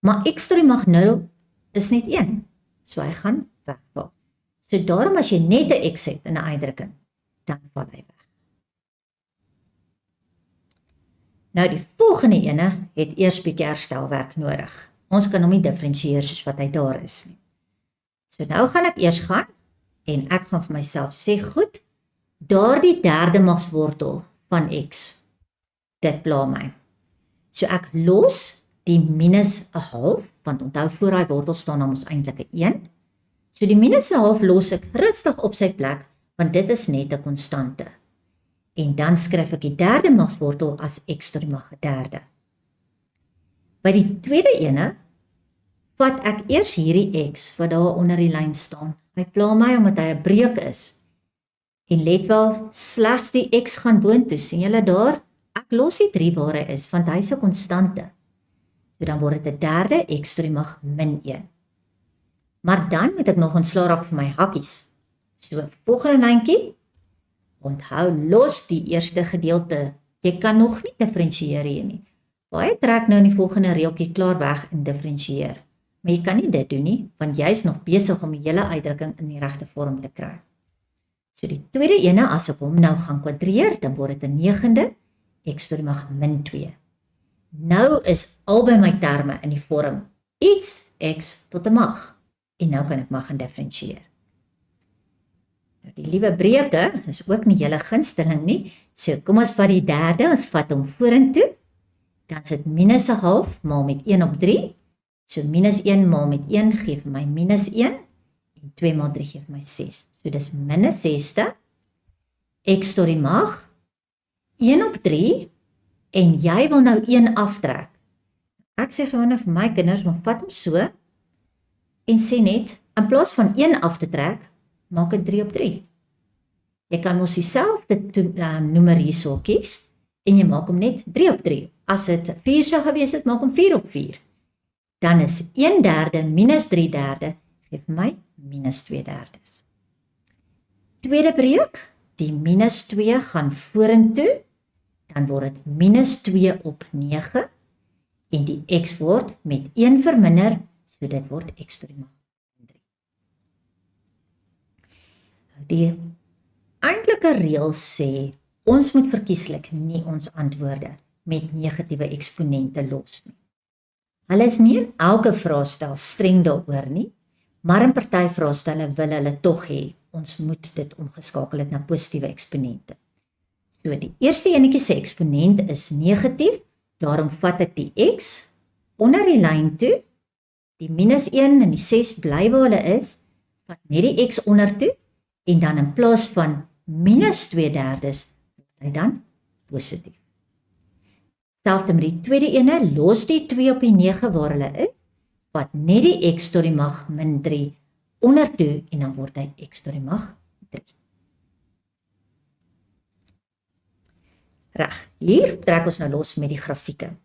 Maar x tot die mag 0 is net 1, so hy gaan wegval. So daarom as jy net 'n x het in 'n uitdrukking, dan val hy weg. Nou die volgende ene het eers bietjie herstelwerk nodig. Ons kan hom nie differentieer soos wat hy daar is nie. So nou gaan ek eers gaan, en ek gaan vir myself sê, goed, daardie derde magswortel van x, dit pla my. So ek los die minus 'n half, want onthou voor daai wortel staan dan ons eintlik 'n 1. So die minus 'n half los ek rustig op sy plek, want dit is net 'n konstante. En dan skryf ek die derde magswortel as x tot die mag 'n derde. By die tweede ene, vat ek eers hierdie x wat daar onder die lyn staan. Hy pla my omdat hy 'n breuk is. En let wel, slegs die x gaan boontoe, sien julle daar? Ek los die 3 waar hy is, want hy is 'n konstante. So dan word dit 'n derde x tot die mag min 1. Maar dan moet ek nog ontslaa raak vir my hakkies. So, volgende lyntjie, onthou, los die eerste gedeelte. Jy kan nog nie differentieer hier nie. Baie trek nou in die volgende reeltjie klaar weg en differentieer. Maar jy kan nie dit doen nie, want jy is nog besig om die hele uitdrukking in die regte vorm te kry. So die tweede ene, as ek hom nou gaan kwadreer, dan word dit 'n 9de, x tot die mag min 2. Nou is albei my terme in die vorm iets x tot 'n mag. En nou kan ek maar gaan differentieer. Nou die liewe breuke is ook nie julle gunsteling nie. So kom ons vat die derde, ons vat hom vorentoe. Dan is dit minus 'n half maal met 1 op 3. So minus 1 maal met 1 gee vir my minus 1. En 2 maal 3 gee vir my 6. So dis minus 6de. X tot die mag 1 op 3. En jy wil nou 1 aftrek. Ek sê gewoon vir my kinders, maar vat hom so. En sê net, in plaas van 1 af te trek, maak dit 3 op 3. Jy kan mos dieselfde noemer hierso kies, en jy maak hom net 3 op 3. As dit 4 sou gewees het, maak hom 4 op 4. Dan is 1/3 minus 3/3, geef my minus 2/3. Tweede breuk, die minus 2 gaan vorentoe, dan word dit minus 2 op 9, en die x word met 1 verminder, so dit word x tot die mag 3. Die eintlike reël sê, ons moet verkieslik nie ons antwoorde met negatiewe eksponente los nie. Hulle is nie in elke vraestel streng daaroor nie, maar in party vraestelle wil hulle tog hê, ons moet dit omgeskakel het na positiewe eksponente. So die eerste enetjie se eksponent is negatief, daarom vat ek die x onder die lyn toe, die -1 en die 6 bly waar hulle is, vat net die x onder toe, en dan in plaas van -2/3, hy dan positief. Selfs met die tweede ene, los die 2 op die 9 waar hulle is, vat net die x tot die mag -3 onder toe, en dan word hy x tot die mag 3. Reg, hier trek ons nou los met die grafieke.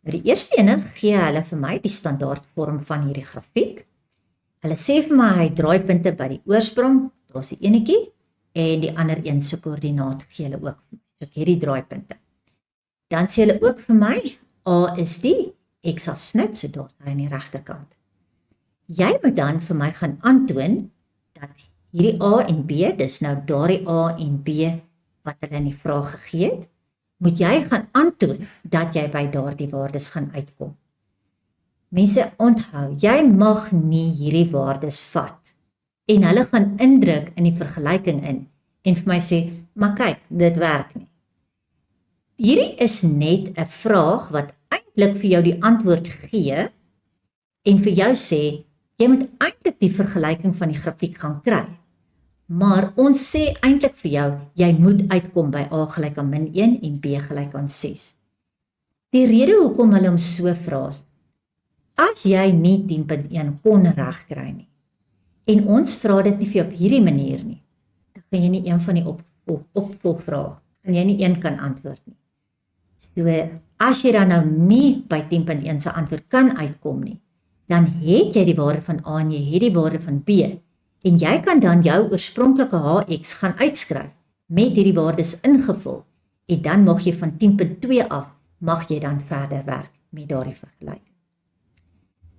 Die eerste ene gee hulle vir my die standaardvorm van hierdie grafiek. Hulle sê vir my hy draaipunte by die oorsprong, daar's die enetjie, en die ander een se koördinaat gee hulle ook. So ek het die draaipunte. Dan sê hulle ook vir my, A is die x-afsnit, so daar's hy aan die regterkant. Jy moet dan vir my gaan aantoon dat hierdie A en B, dis nou daardie A en B wat hulle in die vraag gegee het, moet jy gaan aantoon dat jy by daardie waardes gaan uitkom. Mense, onthou, jy mag nie hierdie waardes vat en hulle gaan indruk in die vergelyking in en vir my sê, maar kyk, dit werk nie. Hierdie is net 'n vraag wat eintlik vir jou die antwoord gee en vir jou sê, jy moet eintlik die vergelyking van die grafiek gaan kry. Maar ons sê eintlik vir jou, jy moet uitkom by A gelyk aan -1 en B gelyk aan 6. Die rede hoekom hulle hom so vra is, as jy nie 10.1 kon regkry nie, en ons vra dit nie vir jou op hierdie manier nie, dan kan jy nie een van die opvolgvrae, kan jy nie een kan antwoord nie. So, as jy dan nou nie by 10.1 se antwoord kan uitkom nie, dan het jy die waarde van A en jy het die waarde van B, en jy kan dan jou oorspronklike HX gaan uitskryf, met hierdie waardes ingevul, en dan mag jy van 10.2 af, mag jy dan verder werk met daardie vergelyking.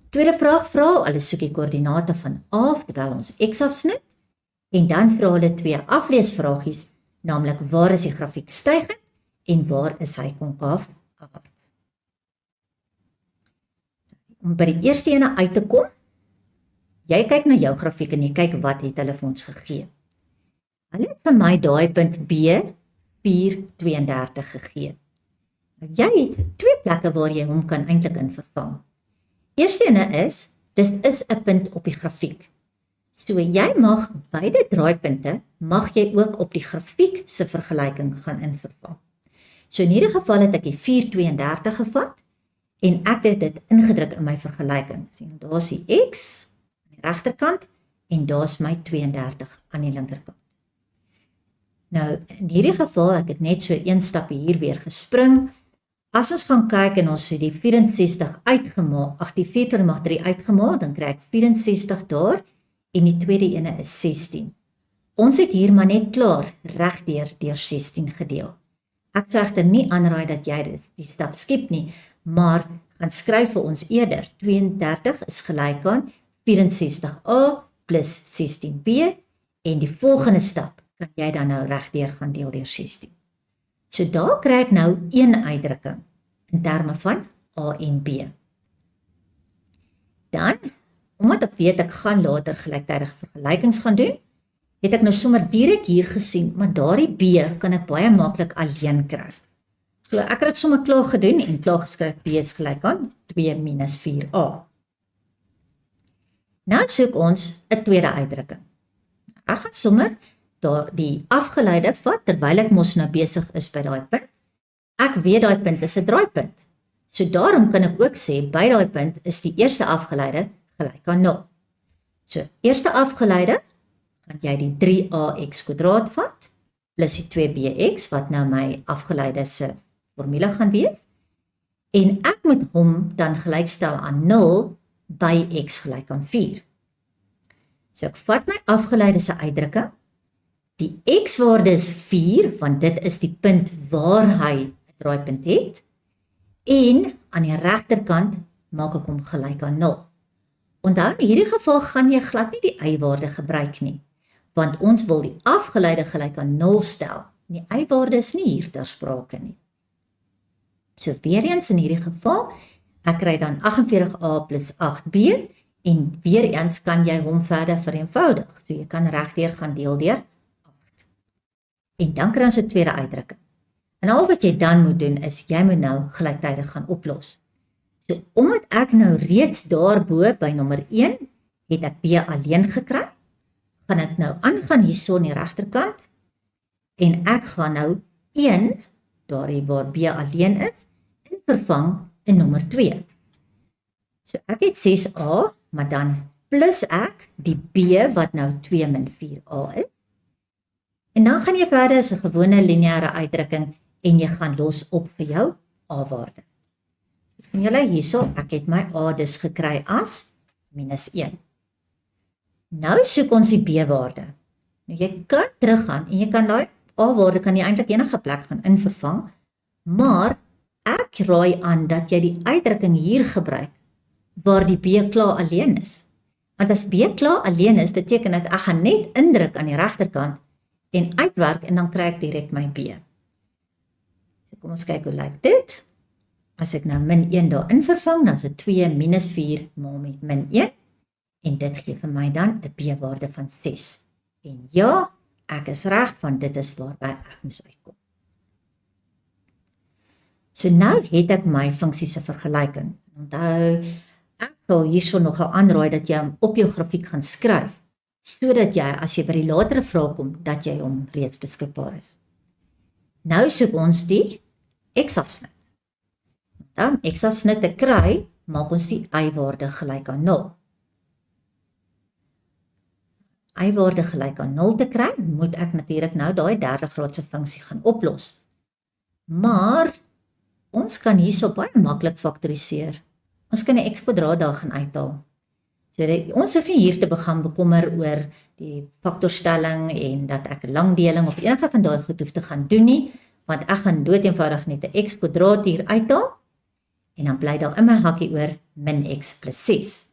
Tweede vraag vra, hulle soek die koördinate van A, terwyl ons x-afsnit, en dan vra hulle 2 afleesvragies, naamlik waar is die grafiek stygend, en waar is hy konkaaf afwaarts. Om by die eerste ene uit te kom, jy kyk na jou grafiek en jy kyk wat het hulle vir ons gegee. Hulle het vir my daai punt B 432 gegee. Nou, jy het 2 plekke waar jy hom kan eintlik in vervang. Eerste ene is, dit is 'n punt op die grafiek. So jy mag beide draaipunte, mag jy ook op die grafiek se vergelyking gaan invervang. So in hierdie geval het ek die 432 gevat, en ek het dit ingedruk in my vergelyking. Sien, daar's die x aan die regterkant, en daar's my 32 aan die linkerkant. Nou, in hierdie geval, ek het net so 1 stapie hier weer gespring. As ons gaan kyk en ons het die 64 uitgemaak, die 4/3 uitgemaak, dan kry ek 64 daar, en die tweede ene is 16. Ons het hier maar net klaar regdeur deur 16 gedeel. Ek sou egter nie aanraai dat jy die stap skip nie, maar gaan skryf vir ons eerder, 32 is gelyk aan 64a plus 16b, en die volgende stap kan jy dan nou regdeur gaan deel deur 16. So daar kry ek nou een uitdrukking in terme van A en B. Dan, omdat ek weet ek gaan later gelyktydige vergelykings gaan doen, het ek nou sommer direk hier gesien, maar daardie B kan ek baie maklik alleen kry. So ek het dit sommer klaar gedoen en klaar geskryf B is gelyk aan 2 minus 4a. Nou soek ons 'n tweede uitdrukking. Ek gaan sommer die afgeleide vat, terwyl ek mos nou besig is by daai punt. Ek weet daai punt is 'n draaipunt. So daarom kan ek ook sê, by daai punt is die eerste afgeleide gelyk aan 0. So, eerste afgeleide, gaan jy die 3ax² vat, plus die 2bx, wat nou my afgeleide se formule gaan wees. En ek moet hom dan gelykstel aan 0 by x gelyk aan 4. So ek vat my afgeleide se uitdrukking. Die x-waarde is 4, want dit is die punt waar hy 'n draaipunt het. En aan die regterkant maak ek hom gelyk aan 0. Onthou, in hierdie geval gaan jy glad nie die y-waarde gebruik nie, want ons wil die afgeleide gelyk aan 0 stel. Die y-waarde is nie hier ter sprake nie. So weer eens in hierdie geval, Ek kry dan 48a plus 8b, en weer eens kan jy hom verder vereenvoudig. So jy kan regdeur gaan deel deur 8. En dan kry ons 'n tweede uitdrukking. En al wat jy dan moet doen is, jy moet nou gelyktydig gaan oplos. So omdat ek nou reeds daarbo by nommer 1, het ek b alleen gekry, gaan ek nou aangaan hierso aan die regterkant, en ek gaan nou 1, daar waar b alleen is, en vervang in nommer 2. So ek het 6a, maar dan plus ek die b wat nou 2 min 4a is. En dan gaan jy verder as 'n gewone lineêre uitdrukking en jy gaan los op vir jou a-waarde. So sien julle hierso, ek het my a dus gekry as minus 1. Nou soek ons die b-waarde. Nou jy kan teruggaan en jy kan daai a-waarde kan jy eintlik enige plek gaan invervang, maar ek raai aan dat jy die uitdrukking hier gebruik waar die b klaar alleen is. Want as b klaar alleen is, beteken dit ek gaan net indruk aan die regterkant en uitwerk en dan kry ek direk my b. So kom ons kyk hoe lyk dit. As ek nou min 1 daarin vervang, dan is dit 2 minus 4 maal met min 1 en dit gee vir my dan 'n b-waarde van 6. En ja, ek is reg, want dit is waarby ek moes uitkom. So nou het ek my funksie se vergelyking. Onthou, ek sal hierso nogal aanraai dat jy hom op jou grafiek gaan skryf, sodat jy, as jy by die latere vrae kom, dat jy hom reeds beskikbaar is. Nou soek ons die x-afsnit. Om x-afsnit te kry, maak ons die y-waarde gelyk aan 0. Y-waarde gelyk aan 0 te kry, moet ek natuurlik nou daai derde graadse funksie gaan oplos. Maar ons kan hierso baie maklik faktoriseer. Ons kan 'n x² daar gaan uithaal. So ons hoef nie hier te begin bekommer oor die faktorstelling en dat ek 'n langdeling of enige van daai goed hoef te gaan doen nie, want ek gaan doeteenvoudig net 'n x² hier uithaal en dan bly daar in my hakkie oor min x plus 6.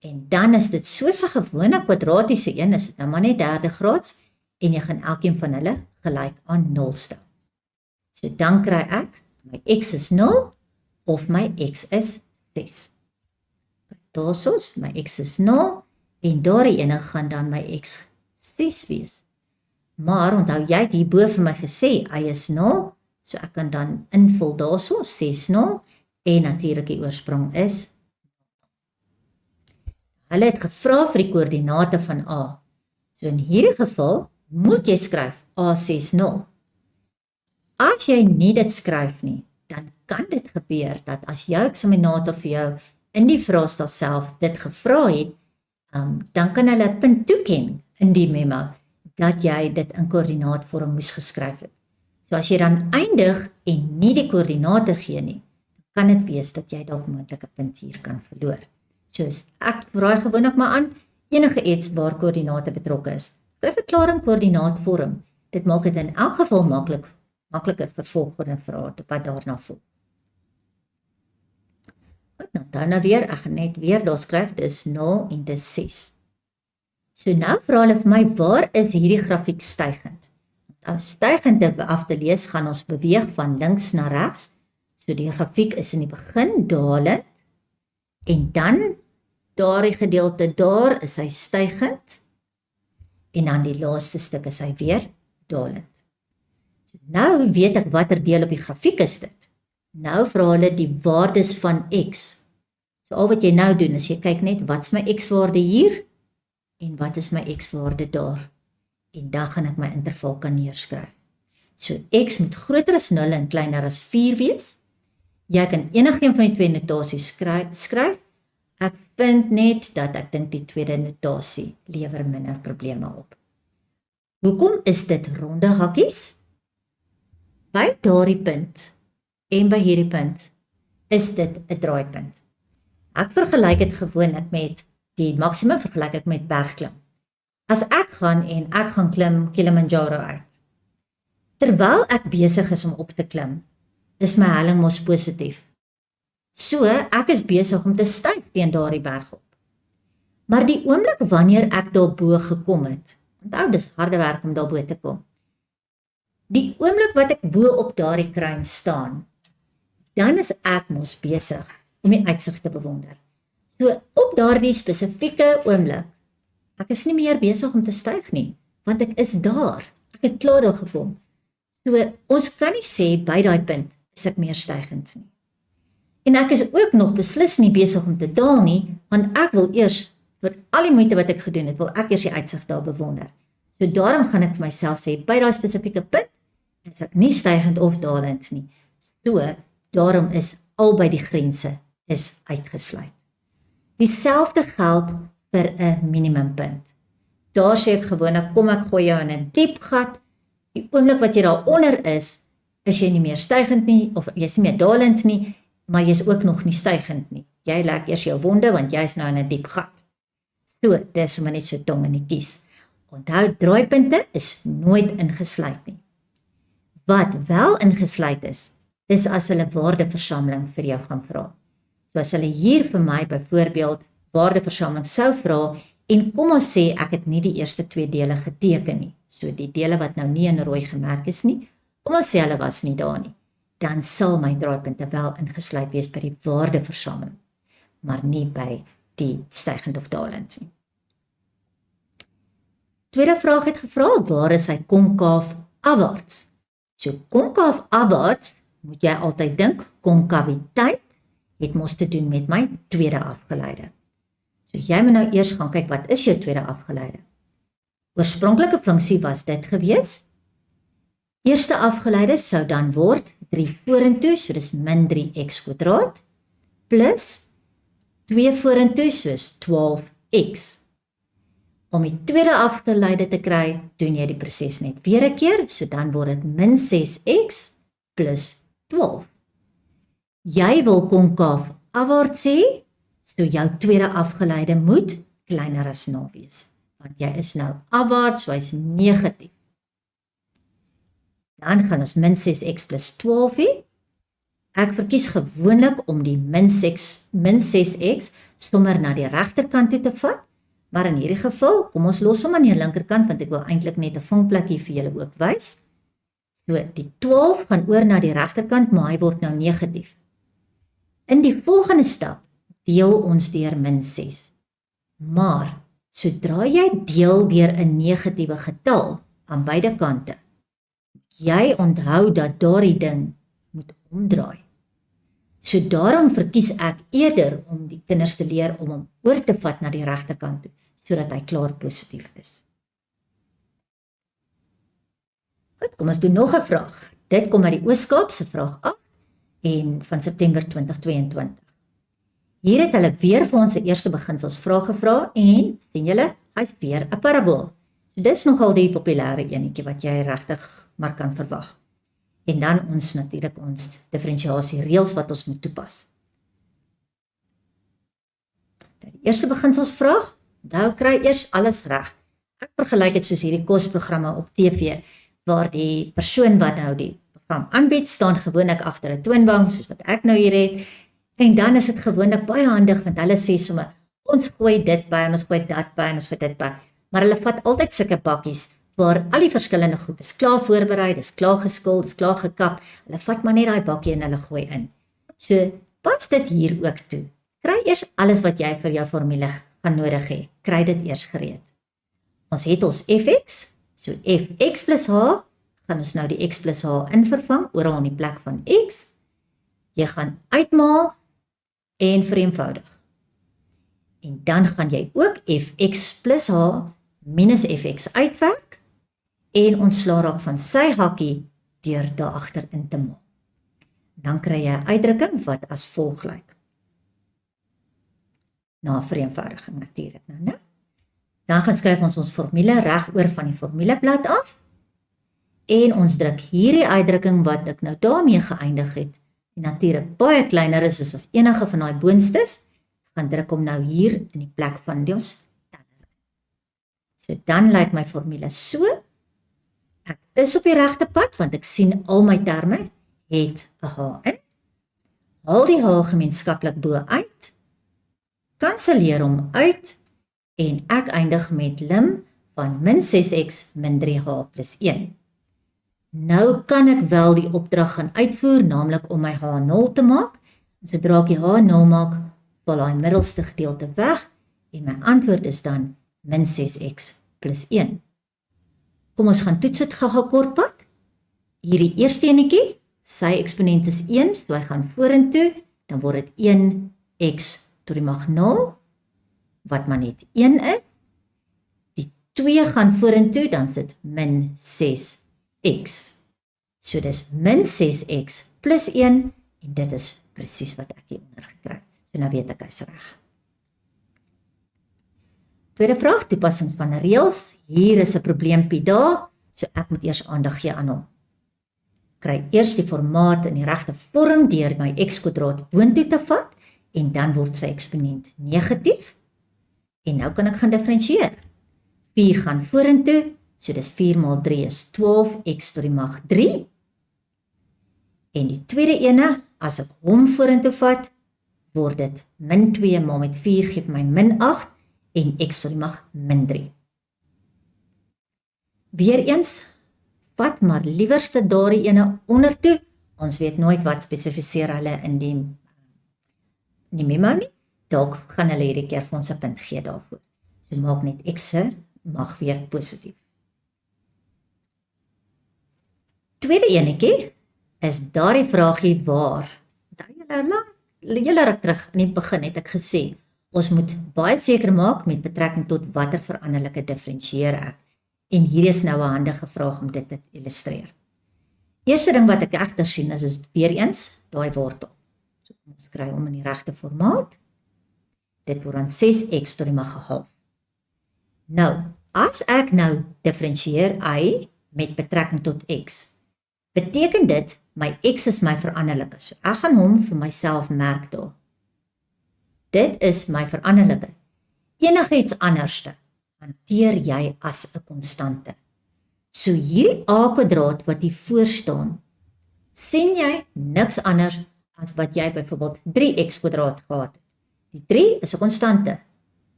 En dan is dit soos 'n gewone kwadratiese een, is dit nou maar net derde graads en jy gaan elkeen van hulle gelyk aan 0 stel. So dan kry ek my x is 0 of my x is 6. Daarsoos, my x is 0 en daardie ene gaan dan my x 6 wees. Maar onthou jy het hierbo vir my gesê y is 0, so ek kan dan invul daarso 6 0 en natuurlik die oorsprong is. Hulle het gevra vir die koördinate van a. So in hierdie geval moet jy skryf a60. As jy nie dit skryf nie, dan kan dit gebeur dat as jou eksaminator vir jou in die vraestel self dit gevra het, dan kan hulle 'n punt toeken in die memo dat jy dit in koördinaatvorm moes geskryf het. So as jy dan eindig en nie die koördinate gee nie, kan dit wees dat jy dalk moontlik 'n punt hier kan verloor. So ek raai gewoonlik maar aan, enige iets waar koördinate betrokke is, skryf dit klaar in koördinaatvorm. Dit maak dit in elk geval makliker vir volgende vrae wat daarna volg. Nou weer, ek gaan net weer daar skryf, dis 0 en dis 6. So nou vra hulle vir my, waar is hierdie grafiek stygend? Om stygend af te lees, gaan ons beweeg van links na regs. So die grafiek is in die begin dalend, en dan daardie gedeelte daar is hy stygend, en dan die laaste stuk is hy weer dalend. So nou weet ek watter deel op die grafiek is dit. Nou vra hulle die waardes van x. So al wat jy nou doen is jy kyk net wat is my x-waarde hier en wat is my x-waarde daar. En dan gaan ek my interval kan neerskryf. So x moet groter as 0 en kleiner as 4 wees. Jy kan enigeen van die twee notasies skryf. Ek vind net dat ek dink die tweede notasie lewer minder probleme op. Hoekom is dit ronde hakkies? By daardie punt en by hierdie punt is dit 'n draaipunt. Ek vergelyk dit gewoonlik met die maksimum vergelyk ek met bergklim. As ek gaan en ek gaan klim Kilimanjaro uit. Terwyl ek besig is om op te klim, is my helling mos positief. So, ek is besig om te styg teen daardie berg op. Maar die oomblik wanneer ek daarbo gekom het, onthou dis harde werk om daarbo te kom. Die oomblik wat ek bo op daardie kruin staan, dan is ek mos besig om die uitsig te bewonder. So op daardie spesifieke oomblik, ek is nie meer besig om te styg nie, want ek is daar. Ek het klaar daar gekom. So ons kan nie sê by daai punt is ek meer stygend nie. En ek is ook nog beslis nie besig om te daal nie, want ek wil eers vir al die moeite wat ek gedoen het, wil ek eers die uitsig daar bewonder. So daarom gaan ek vir myself sê, by daai spesifieke punt is ek nie stygend of dalend nie. So daarom is albei die grense is uitgesluit. Dieselfde geld vir 'n minimumpunt. Daar sê ek gewoonlik, kom ek gooi jou in 'n diep gat. Die oomblik wat jy daaronder is jy nie meer stygend nie, of jy is nie meer dalend nie, maar jy is ook nog nie stygend nie. Jy lek eers jou wonde, want jy is nou in 'n diep gat. So, dis maar net so tong in die kies. Onthou, draaipunte is nooit ingesluit nie. Wat wel ingesluit is as hulle waardeversameling vir jou gaan vra. So as hulle hier vir my byvoorbeeld waardeversameling sou vra, en kom ons sê ek het nie die eerste 2 dele geteken nie, so die dele wat nou nie in rooi gemerk is nie, kom ons sê hulle was nie daar nie, dan sal my draaipunte wel ingesluit wees by die waardeversameling, maar nie by die stygend of dalend nie. Tweede vraag het gevra, waar is hy konkaaf afwaarts? So konkaaf afwaarts, moet jy altyd dink, konkaviteit het mos te doen met my tweede afgeleide. So jy moet nou eers gaan kyk, wat is jou tweede afgeleide? Oorspronklike funksie was dit gewees. Eerste afgeleide sou dan word 3 vorentoe, so dis min 3x², plus 2 vorentoe, soos 12x. Om die tweede afgeleide te kry, doen jy die proses net weer 'n keer, so dan word dit min 6x plus 12. Jy wil konkaaf afwaarts hê, so jou tweede afgeleide moet kleiner as 0 wees, want jy is nou afwaarts, so hy's negatief. Dan gaan ons min 6x plus 12 hê. Ek verkies gewoonlik om die min 6x sommer na die regterkant toe te vat, maar in hierdie geval, kom ons los hom aan die linkerkant, want ek wil eintlik net 'n vangplek hier vir julle ook wys. So, die 12 gaan oor na die regterkant, maar hy word nou negatief. In die volgende stap, deel ons deur min 6. Maar, sodra jy deel deur 'n negatiewe getal aan beide kante, jy onthou dat daardie ding moet omdraai. So daarom verkies ek eerder om die kinders te leer om hom oor te vat na die regterkant toe, sodat hy klaar positief is. Goed, kom ons doen nog 'n vraag. Dit kom uit die Oos-Kaap se vraag 8 en van September 2022. Hier het hulle weer vir ons 'n eerste beginsels vraag gevra en sien julle, hy's weer 'n parabool. So dis nogal die populêre enetjie wat jy regtig maar kan verwag. En dan ons natuurlik ons diferensiasie reëls wat ons moet toepas. Die eerste beginselsvraag, onthou kry eers alles reg. Ek vergelyk dit soos hierdie kosprogramme op TV, waar die persoon wat nou die program aanbied, staan gewoonlik agter 'n toonbank, soos wat ek nou hier het, en dan is dit gewoonlik baie handig, want hulle sê sommer, ons gooi dit by, en ons gooi dat by, en ons gooi dit by, maar hulle vat altyd sulke bakkies, waar al die verskillende goed is klaar voorberei, dis klaar geskil, dis klaar gekap, hulle vat maar net daai bakkie en hulle gooi in. So, pas dit hier ook toe. Kry eers alles wat jy vir jou formule gaan nodig hê, kry dit eers gereed. Ons het ons fx, so fx plus h, gaan ons nou die x plus h invervang, oral in die plek van x. Jy gaan uitmaal en vereenvoudig. En dan gaan jy ook fx plus h minus fx uitwerk, en ontslaa raak van sy hakkie deur daar agter in te maal. Dan kry jy 'n uitdrukking wat as volg lyk. Na vereenvoudiging natuurlik nou, né? Dan gaan skryf ons formule reg oor van die formuleblad af, en ons druk hierdie uitdrukking wat ek nou daarmee geëindig het, en natuurlik baie kleiner is as enige van daai boonstes, gaan druk hom nou hier in die plek van ons teller. So dan lyk my formule so. Ek is op die regte pad, want ek sien al my terme het 'n h in. Haal die h gemeenskaplik bo uit, kanselleer hom uit, en ek eindig met lim van min 6x min 3h plus 1. Nou kan ek wel die opdrag gaan uitvoer, naamlik om my h 0 te maak, Sodra ek die H nul maak, val daai middelste gedeelte weg en my antwoord is dan min 6x plus 1. Kom ons gaan toets dit gou kortpad. Hierdie eerste enetjie, sy eksponent is 1, so hy gaan vorentoe, dan word dit 1x tot die mag 0, wat maar net 1 is. Die 2 gaan vorentoe, dan sit min 6x. So dis min 6x plus 1, en dit is presies wat ek hieronder gekry het. So nou weet ek hy's reg. Tweede vraag, toepassing van reëls. Hier is 'n probleempie daar, so ek moet eers aandag gee aan hom. Kry eers die formaat in die regte vorm deur my x² boontoe te vat, en dan word sy eksponent negatief. En nou kan ek gaan diferensieer. 4 gaan vorentoe, so dis 4 maal 3 is 12x tot die mag 3. En die tweede ene, as ek hom vorentoe vat, word dit min 2 maal met 4 gee my min 8 en x tot die mag min 3. Weereens, vat maar liewerste daardie ene ondertoe. Ons weet nooit wat spesifiseer hulle in die memo nie. Dalk gaan hulle hierdie keer vir ons 'n punt gee daarvoor. So maak net x mag weer positief. Tweede enetjie is daardie vraagie waar. Julle ruk terug in die begin het ek gesê, ons moet baie seker maak met betrekking tot watter veranderlike diferensieer ek. En hier is nou 'n handige vraag om dit te illustreer. Eerste ding wat ek egter sien is weer eens daai wortel. So ons kry hom in die regte formaat. Dit word dan 6x tot die mag 1/2. Nou, as ek nou diferensieer y met betrekking tot x, beteken dit my x is my veranderlike. So ek gaan hom vir myself merk daar. Dit is my veranderlike. Enigiets anderste hanteer jy as 'n konstante. So hierdie a² wat hier voor staan, sien jy niks anders as wat jy byvoorbeeld 3x² gehad het. Die 3 is 'n konstante.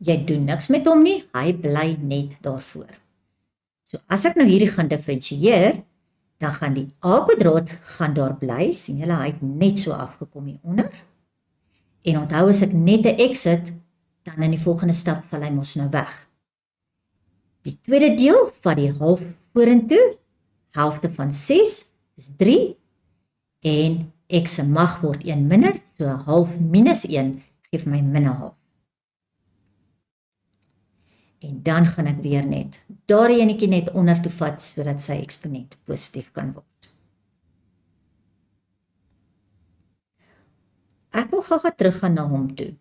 Jy doen niks met hom nie, hy bly net daarvoor. So as ek nou hierdie gaan diferensieer, dan gaan die a² gaan daar bly, sien julle, hy het net so afgekom hieronder. En onthou as ek net 'n x het, dan in die volgende stap val hy mos nou weg. Die tweede deel van die half vorentoe, helfte van 6 is 3, en x se mag word 1 minder, so 'n half minus 1 geef my min 'n half. En dan gaan ek weer net daardie enetjie net onder toe vat, sodat sy eksponent positief kan word. Ek wil gou teruggaan na hom toe.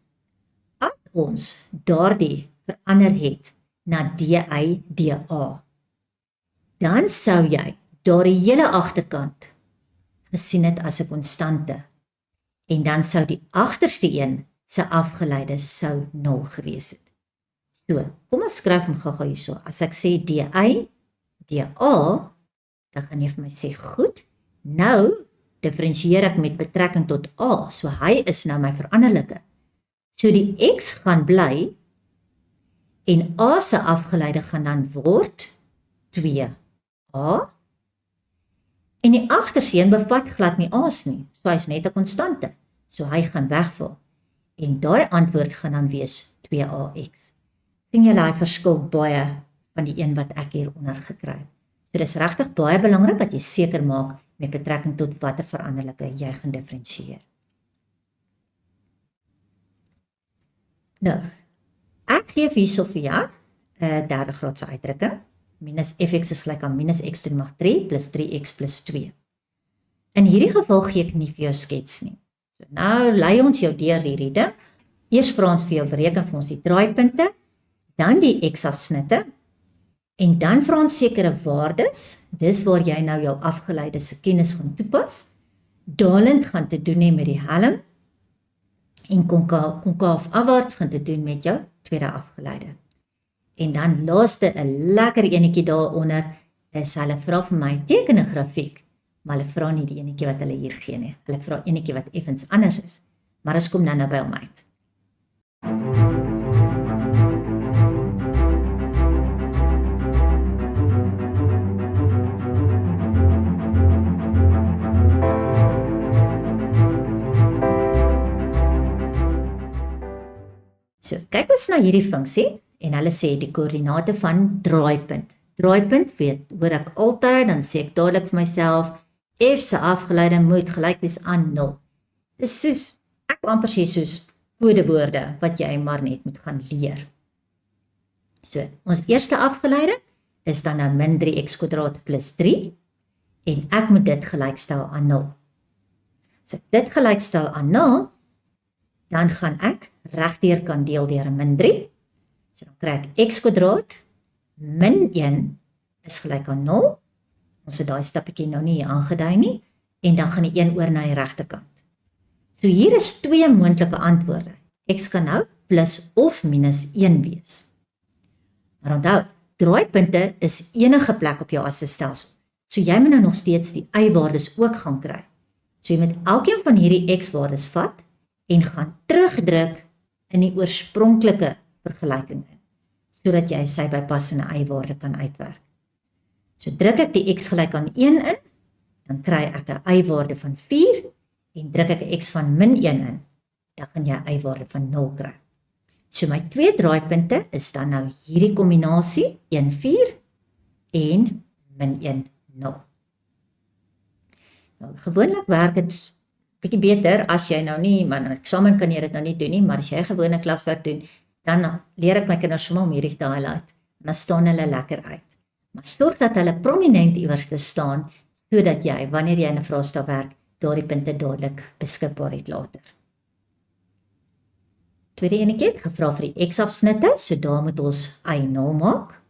As ons daardie verander het na DI, DA, dan sou jy daardie hele agterkant gesien het as 'n konstante. En dan sou die agterste een se afgeleide sou 0 gewees het. So, kom ons skryf hom gou hierso. As ek sê DI, DA, dan gaan jy vir my sê, goed, nou diferensieer ek met betrekking tot A, so hy is nou my veranderlike. So die x gaan bly, en A se afgeleide gaan dan word 2a, en die agterste een bevat glad nie A's nie, so hy is net 'n konstante, so hy gaan wegval, en daai antwoord gaan dan wees 2ax. Sien julle hy verskil baie van die een wat ek hieronder gekry het. So dis regtig baie belangrik dat jy seker maak met betrekking tot watter veranderlike jy gaan diferensieer. Nou, ek gee hierso vir jou 'n derde graadse uitdrukking. Minus fx is gelyk aan minus x tot die mag 3 plus 3x plus 2. In hierdie geval gee ek nie vir jou skets nie. So nou lei ons jou deur hierdie ding. Eers vra ons vir jou bereken vir ons die draaipunte, dan die x-afsnitte, en dan vra ons sekere waardes, dis waar jy nou jou afgeleide se kennis gaan toepas. Dalend gaan te doen hê met die helm, en konkaaf afwaarts gaan te doen met jou tweede afgeleide. En dan laaste 'n lekker enetjie daaronder, is hulle vra vir my teken 'n grafiek, maar hulle vra nie die enetjie wat hulle hier gee nie. Hulle vra enetjie wat effens anders is, maar ons kom nou by hom uit. So, kyk ons na hierdie funksie, en hulle sê die koördinate van draaipunt. Draaipunt hoor ek altyd, dan sê ek dadelik vir myself, f se afgeleide moet gelyk wees aan 0. Dis soos, ek wil amper sê soos kodewoorde, wat jy maar net moet gaan leer. So, ons eerste afgeleide is dan nou min 3x² plus 3, en ek moet dit gelykstel aan 0. As ek dit gelykstel aan 0, dan gaan ek regdeur kan deel deur 'n min 3, so dan kry ek x² min 1 is gelyk aan 0, ons het daai stappietjie nou nie hier aangedui nie, en dan gaan die 1 oor na die regterkant. So hier is 2 moontlike antwoorde, x kan nou plus of minus 1 wees. Maar onthou, draaipunte is enige plek op jou asstelsel, so jy moet nou nog steeds die y-waardes ook gaan kry. So jy moet elkeen van hierdie x-waardes vat, en gaan terugdruk in die oorspronklike vergelyking in, sodat jy sy bypassende y-waarde kan uitwerk. So druk ek die x gelyk aan 1 in, dan kry ek 'n y-waarde van 4, en druk ek 'n x van min 1 in, dan gaan jy 'n y-waarde van 0 kry. So my 2 draaipunte is dan nou hierdie kombinasie, 1, 4, en min 1, 0. Nou, gewoonlik werk dit bietjie beter as jy nou nie, maar in eksamen kan jy dit nou nie doen nie, maar as jy gewone klaswerk doen, dan leer ek my kinders sommer om hierdie te highlight, en dan staan hulle lekker uit. Maar sorg dat hulle prominent iewers te staan, sodat jy, wanneer jy in 'n vraestel werk, daardie punte dadelik beskikbaar het later. Tweede enetjie het gevra vir die x-afsnitte, so daar moet ons y0 maak.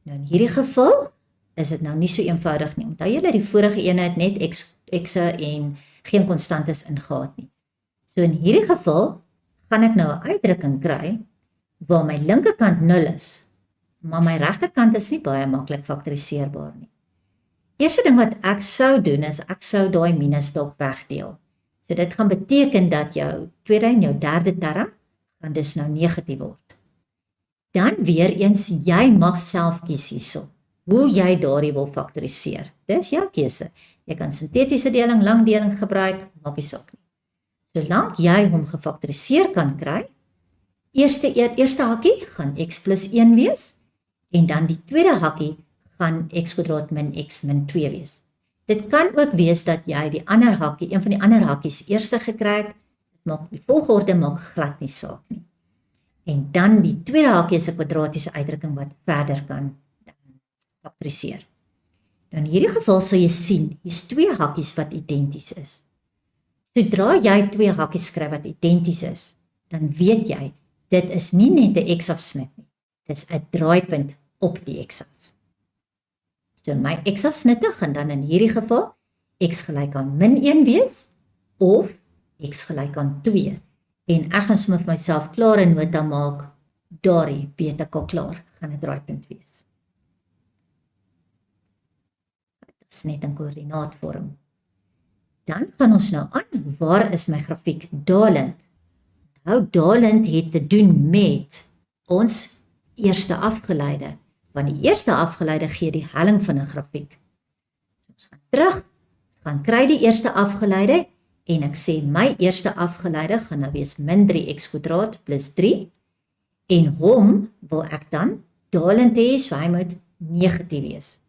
Nou in hierdie geval is dit nou nie so eenvoudig nie. Onthou julle die vorige ene het net x'e en geen konstantes ingehaat nie. So in hierdie geval gaan ek nou 'n uitdrukking kry waar my linkerkant 0 is, maar my regterkant is nie baie maklik faktoriseerbaar nie. Eerste ding wat ek sou doen is ek sou daai minus dalk wegdeel. So dit gaan beteken dat jou tweede en jou derde term gaan dus nou negatief word. Dan weer eens, jy mag self kies hierso, hoe jy daardie wil faktoriseer. Dis jou keuse. Jy kan sintetiese deling, langdeling gebruik, maak nie saak nie. Solank jy hom gefaktoriseer kan kry, eerste hakkie gaan x plus 1 wees, en dan die tweede hakkie gaan x² min x min 2 wees. Dit kan ook wees dat jy die ander hakkie, een van die ander hakkies eerste gekry het, die volgorde maak glad nie saak nie. En dan die tweede hakkie is 'n kwadratiese uitdrukking wat verder kan faktoriseer. Nou in hierdie geval sal jy sien, hier's 2 hakkies wat identies is. Sodra jy 2 hakkies skryf wat identies is, dan weet jy, dit is nie net 'n x-afsnit nie, dit is 'n draaipunt op die x-as. So my x-afsnitte gaan dan in hierdie geval x gelyk aan min 1 wees, of x gelyk aan 2. En ek gaan sommer vir myself klare nota maak, daardie weet ek al klaar, gaan 'n draaipunt wees. Dit is net in koördinaatvorm. Dan gaan ons nou aan, waar is my grafiek dalend? Onthou, dalend het te doen met ons eerste afgeleide, want die eerste afgeleide gee die helling van 'n grafiek. Ons gaan terug, gaan kry die eerste afgeleide, en ek sê my eerste afgeleide gaan nou wees min 3x² plus 3, en hom wil ek dan dalend hê, so hy moet negatief wees.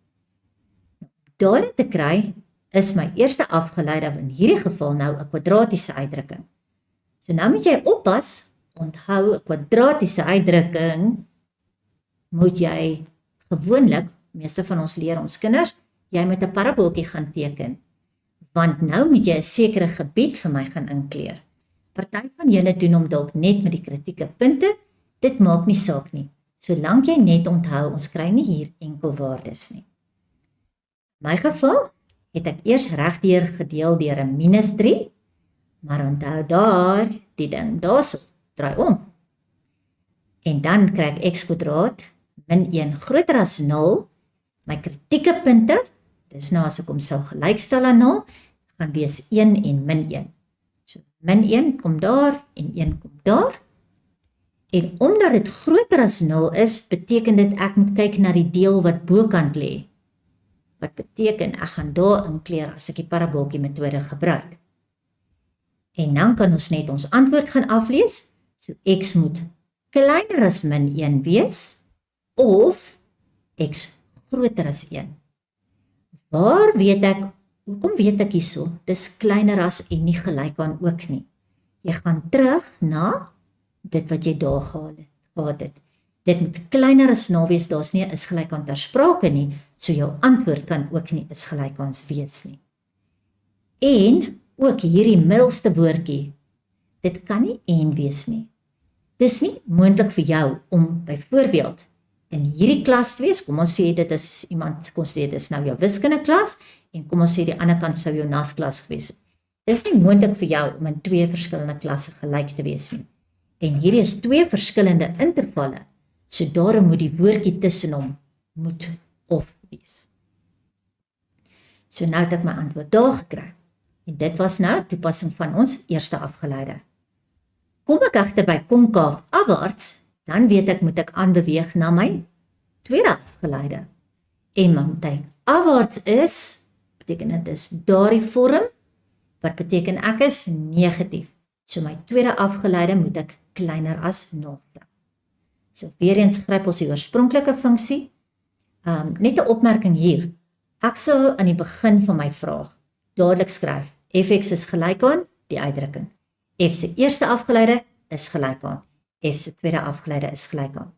Dalend te kry, is my eerste afgeleide in hierdie geval nou 'n kwadratiese uitdrukking. So nou moet jy oppas, onthou 'n kwadratiese uitdrukking moet jy gewoonlik, meeste van ons leer ons kinders, jy moet 'n parabooltjie gaan teken, want nou moet jy 'n sekere gebied vir my gaan inkleer. Party van julle doen hom dalk net met die kritieke punte, dit maak nie saak nie, solank jy net onthou, ons kry nie hier enkelwaardes nie. In my geval het ek eers regdeur gedeel deur 'n minus 3, maar onthou daar, die ding daarso, draai om. En dan kry ek x² min 1 groter as 0, my kritieke punte, dis nou as ek hom sou gelykstel aan 0, gaan wees 1 en min 1. So min 1 kom daar en 1 kom daar. En omdat dit groter as 0 is, beteken dit ek moet kyk na die deel wat bokant lê. Wat beteken ek gaan daar inkleer as ek die parabooltjie metode gebruik. En dan kan ons net ons antwoord gaan aflees. So x moet kleiner as min 1 wees, of x groter as 1. Hoekom weet ek hierso, dis kleiner as en nie gelyk aan ook nie. Jy gaan terug na dit wat jy daar gehad het. Dit moet kleiner as 0 wees, daar's nie 'n is gelyk aan ter sprake nie, so jou antwoord kan ook nie is gelyk aan wees nie. En ook hierdie middelste woordjie, dit kan nie en wees nie. Dis nie moontlik vir jou om byvoorbeeld in hierdie klas te wees, kom ons sê dit is iemand, kom ons sê dit is nou jou wiskunde klas, en kom ons sê die ander kant sou jou nasklas gewees het. Dis nie moontlik vir jou om in 2 verskillende klasse gelyk te wees nie. En hierdie is 2 verskillende intervalle, so daarom moet die woordjie tussen hom moet of wees. So nou het ek my antwoord daar gekry. En dit was nou toepassing van ons eerste afgeleide. Kom ek agter by konkaaf afwaarts, dan weet ek moet ek aanbeweeg na my tweede afgeleide. En omdat hy afwaarts is, beteken dit is daardie vorm, wat beteken ek is negatief. So my tweede afgeleide moet ek kleiner as 0 stel. So weer eens gryp ons die oorspronklike funksie. Net 'n opmerking hier. Ek sal aan die begin van my vraag dadelik skryf, fx is gelyk aan die uitdrukking. F se eerste afgeleide is gelyk aan. F se tweede afgeleide is gelyk aan.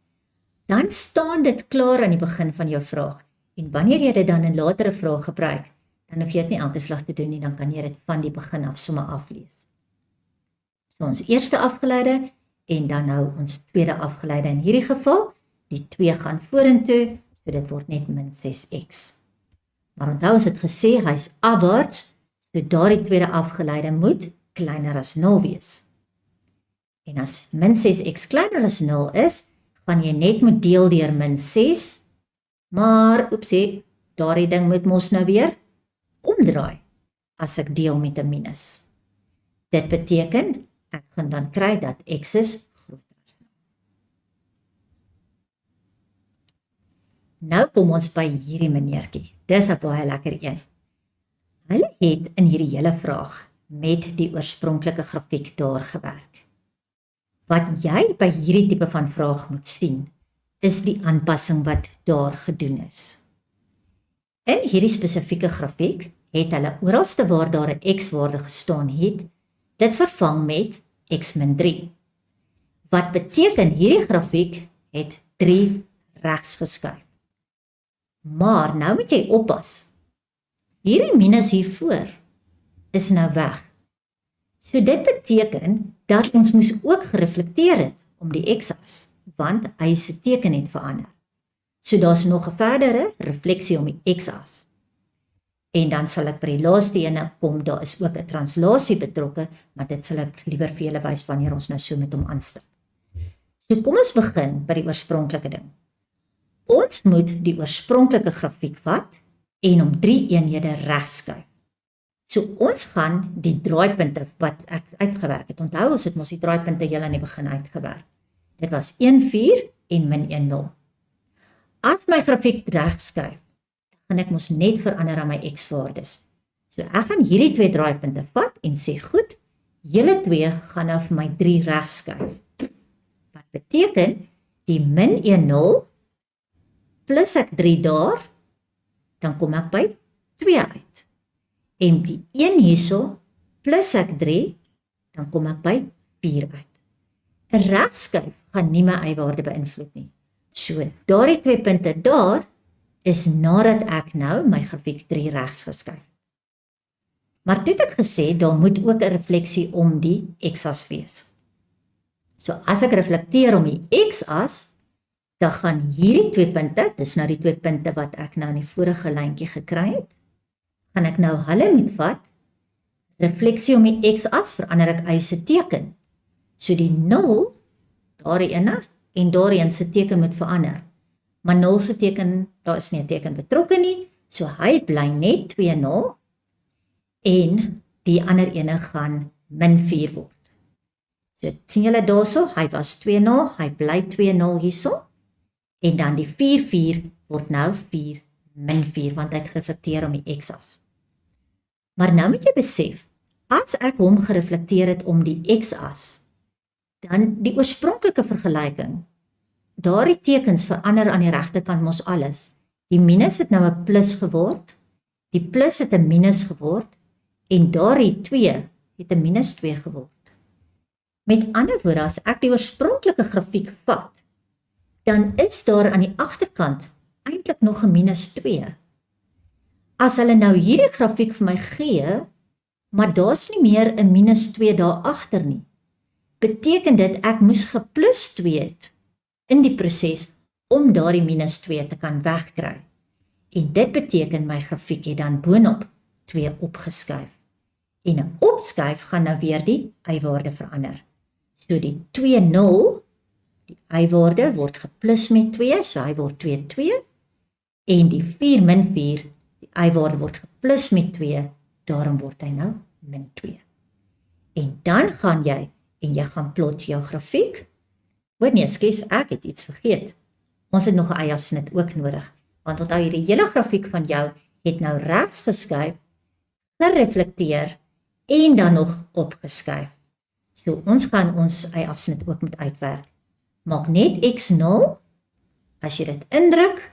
Dan staan dit klaar aan die begin van jou vraag. En wanneer jy dit dan in latere vrae gebruik, dan hoef jy dit nie elke slag te doen nie, dan kan jy dit van die begin af sommer aflees. So ons eerste afgeleide en dan nou ons tweede afgeleide in hierdie geval, die 2 gaan vorentoe, so dit word net min 6x. Maar onthou ons het gesê, hy is afwaarts, so daardie tweede afgeleide moet kleiner as 0 wees. En as min 6x kleiner as 0 is, gaan jy net moet deel deur min 6, maar, oepsie, daardie ding moet mos nou weer omdraai, as ek deel met 'n minus. Dit beteken, ek gaan dan kry dat x is groter as 0. Nou kom ons by hierdie meneertjie. Dis 'n baie lekker een. Hulle het in hierdie hele vraag met die oorspronklike grafiek daar gewerk. Wat jy by hierdie tipe van vraag moet sien, is die aanpassing wat daar gedoen is. In hierdie spesifieke grafiek het hulle oralste waar daar 'n x-waarde gestaan het, dit vervang met x min 3. Wat beteken hierdie grafiek het 3 regs geskuif. Maar nou moet jy oppas. Hierdie minus hiervoor is nou weg. So dit beteken dat ons moes ook gereflekteer het om die x-as, want hy se teken het verander. So daar's nog 'n verdere refleksie om die x-as. En dan sal ek by die laaste ene kom, daar is ook 'n translasie betrokke, maar dit sal ek liewer vir julle wys wanneer ons nou so met hom aanstap. So kom ons begin by die oorspronklike ding. Ons moet die oorspronklike grafiek vat en hom 3 eenhede regskuif. So ons gaan die draaipunte wat ek uitgewerk het, onthou ons het mos die draaipunte heel aan die begin uitgewerk. Dit was 1, 4 en min 1, 0. As my grafiek regskuif, gaan ek mos net verander aan my x-waardes. So ek gaan hierdie 2 draaipunte vat en sê goed, julle 2 gaan nou vir my 3 regskuif. Wat beteken, die min 1, 0, plus ek 3 daar, dan kom ek by 2 uit. En die 1 hierso, plus ek 3, dan kom ek by 4 uit. 'n Regskuif gaan nie my y-waarde beïnvloed nie. So, daardie 2 punte daar, is nadat ek nou my grafiek 3 regs geskuif. Maar toe het ek gesê, daar moet ook 'n refleksie om die x-as wees. So as ek reflekteer om die x-as, dan gaan hierdie 2 punte, dis nou die 2 punte wat ek nou in die vorige lyntjie gekry het, gaan ek nou hulle moet vat, refleksie om die x-as verander ek y se teken. So die 0, daardie ene, en daardie een se teken moet verander. Maar 0 se teken, daar is nie 'n teken betrokke nie, so hy bly net 2,0 en die ander ene gaan min 4 word. So sien julle daarso, hy was 2,0, hy bly 2,0 hierso, en dan die 4 word nou 4 min 4, want hy het gereflekteer om die x-as. Maar nou moet jy besef, as ek hom gereflekteer het om die x-as, Dan die oorspronklike vergelyking. Daardie tekens verander aan die regterkant mos alles. Die minus het nou 'n plus geword, die plus het 'n minus geword, en daardie 2 het 'n minus 2 geword. Met ander woorde, as ek die oorspronklike grafiek vat, dan is daar aan die agterkant eintlik nog 'n minus 2. As hulle nou hierdie grafiek vir my gee, maar daar's nie meer 'n minus 2 daar agter nie, beteken dit ek moes geplus 2 het in die proses om daardie minus 2 te kan wegkry. En dit beteken my grafiek het dan boonop 2 opgeskuif. En 'n opskuif gaan nou weer die y-waarde verander. So die 2,0, die y-waarde word geplus met 2, so hy word 2,2. En die 4 min 4, die y-waarde word geplus met 2, daarom word hy nou min 2. En dan gaan jy, en jy gaan plot jou grafiek. Nee, skes, ek het iets vergeet. Ons het nog 'n y-afsnit ook nodig, want onthou hierdie hele grafiek van jou het nou regs geskuif, gereflekteer en dan nog opgeskuif. So ons gaan ons y-afsnit ook moet uitwerk. Maak net x 0, as jy dit indruk,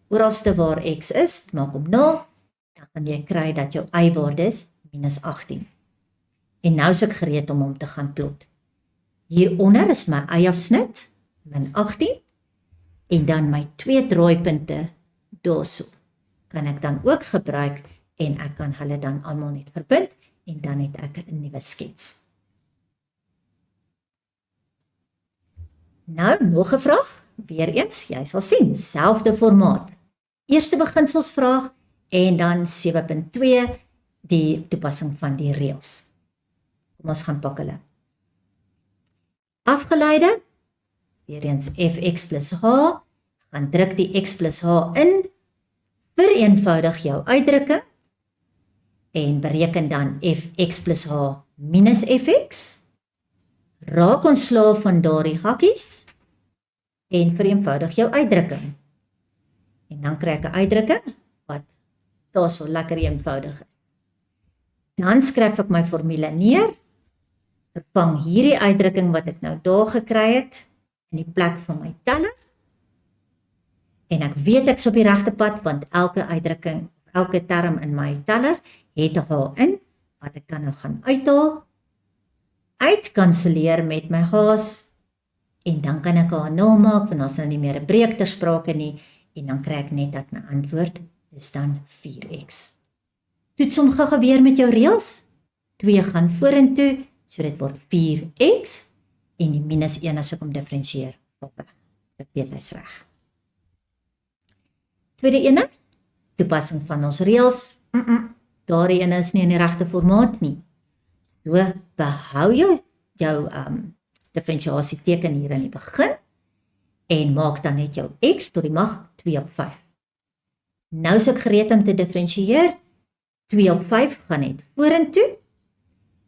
oralste waar x is, maak hom 0, dan gaan jy kry dat jou y-waarde is minus 18. En nou is ek gereed om hom te gaan plot. Hieronder is my y-afsnit, min 18, en dan my 2 draaipunte daarso kan ek dan ook gebruik en ek kan hulle dan almal net verbind en dan het ek 'n nuwe skets. Nou, nog 'n vraag, weer eens, jy sal sien, selfde formaat. Eerste beginselsvraag en dan 7.2 die toepassing van die reëls. Kom ons gaan pak hulle. Afgeleide, weer eens fx plus h, gaan druk die x plus h in, vereenvoudig jou uitdrukking, en bereken dan fx plus h minus fx, raak ontslae van daardie hakkies, en vereenvoudig jou uitdrukking. En dan kry ek 'n uitdrukking, wat daar so lekker eenvoudig is. Dan skryf ek my formule neer, vervang hierdie uitdrukking wat ek nou daar gekry het, in die plek van my teller, en ek weet ek's op die regte pad, want elke uitdrukking, elke term in my teller, het 'n h in, wat ek dan nou gaan uithaal, uitkanseleer met my h's, en dan kan ek h0 maak, want ons nou nie meer 'n breek ter sprake nie, en dan kry ek net dat my antwoord is dan 4x. Toets hom gou weer met jou reëls, 2 gaan vorentoe, so dit word 4x, en die minus 1 as ek hom diferensieer, val weg. So ek weet hy's reg. Tweede ene, toepassing van ons reëls, daardie ene is nie in die regte formaat nie. So behou jou diferensiasieteken hier in die begin, en maak dan net jou x tot die mag 2/5. Nou is ek gereed om te diferensieer, 2/5 gaan net vorentoe,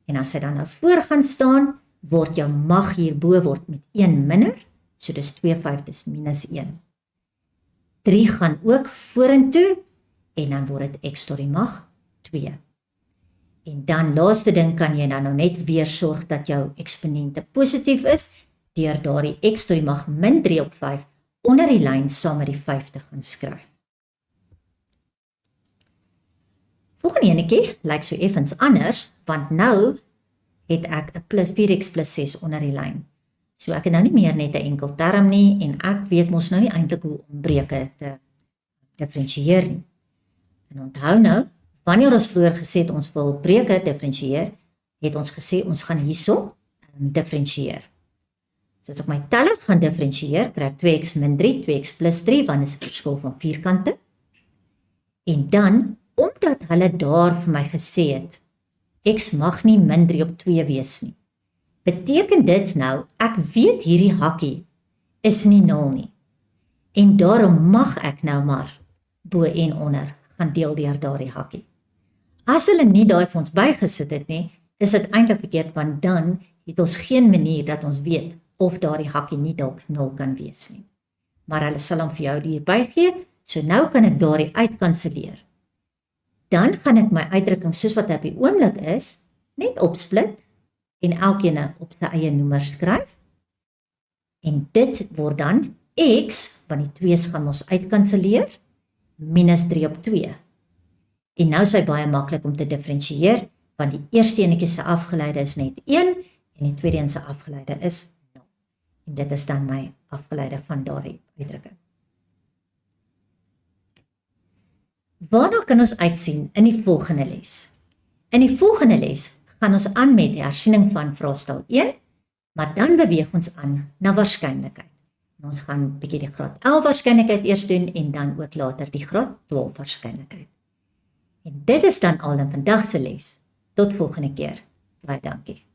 en as hy dan nou voor gaan staan, word jou mag hierbo word met 1 minder, so dis 2/5 dis minus 1. 3 gaan ook vorentoe, en dan word dit x tot die mag 2. En dan laaste ding kan jy dan nou net weer sorg dat jou eksponente positief is, deur daardie x tot die mag min 3/5 onder die lyn saam met die 5 te gaan skryf. Volgende enetjie lyk so effens anders, want nou het ek 'n plus 4x plus 6 onder die lyn. So ek het nou nie meer net 'n enkel term nie, en ek weet mos nou nie eintlik hoe om breuke te diferensieer nie. En onthou nou, wanneer ons vroeër gesê het ons wil breuke diferensieer, het ons gesê ons gaan hierso diferensieer. So as ek my teller gaan diferensieer, kry ek 2x min 3, 2x plus 3, want is 'n verskil van vierkante. En dan, omdat hulle daar vir my gesê het, x mag nie min 3/2 wees nie, beteken dit nou, ek weet hierdie hakkie is nie 0 nie. En daarom mag ek nou maar bo en onder gaan deel deur daardie hakkie. As hulle nie daai vir ons bygesit het nie, is dit eintlik verkeerd, want dan het ons geen manier dat ons weet of daardie hakkie nie dalk 0 kan wees nie. Maar hulle sal hom vir jou hier bygee, so nou kan ek daardie uitkanseleer. Dan gaan ek my uitdrukking soos wat hy op die oomblik is, net opsplit en elkeen op sy eie noemer skryf. En dit word dan x, want die 2's gaan ons uitkanselleer, minus 3 op 2. En nou is hy baie maklik om te diferensieer, want die eerste enetjie se afgeleide is net 1, en die tweede een se afgeleide is 0. En dit is dan my afgeleide van daardie uitdrukking. Waarna kan ons uitsien in die volgende les? In die volgende les gaan ons aan met die hersiening van vraestel 1, maar dan beweeg ons aan na waarskynlikheid. Ons gaan bietjie die graad 11 waarskynlikheid eers doen en dan ook later die graad 12 waarskynlikheid. En dit is dan al in vandag se les. Tot volgende keer. Baie dankie.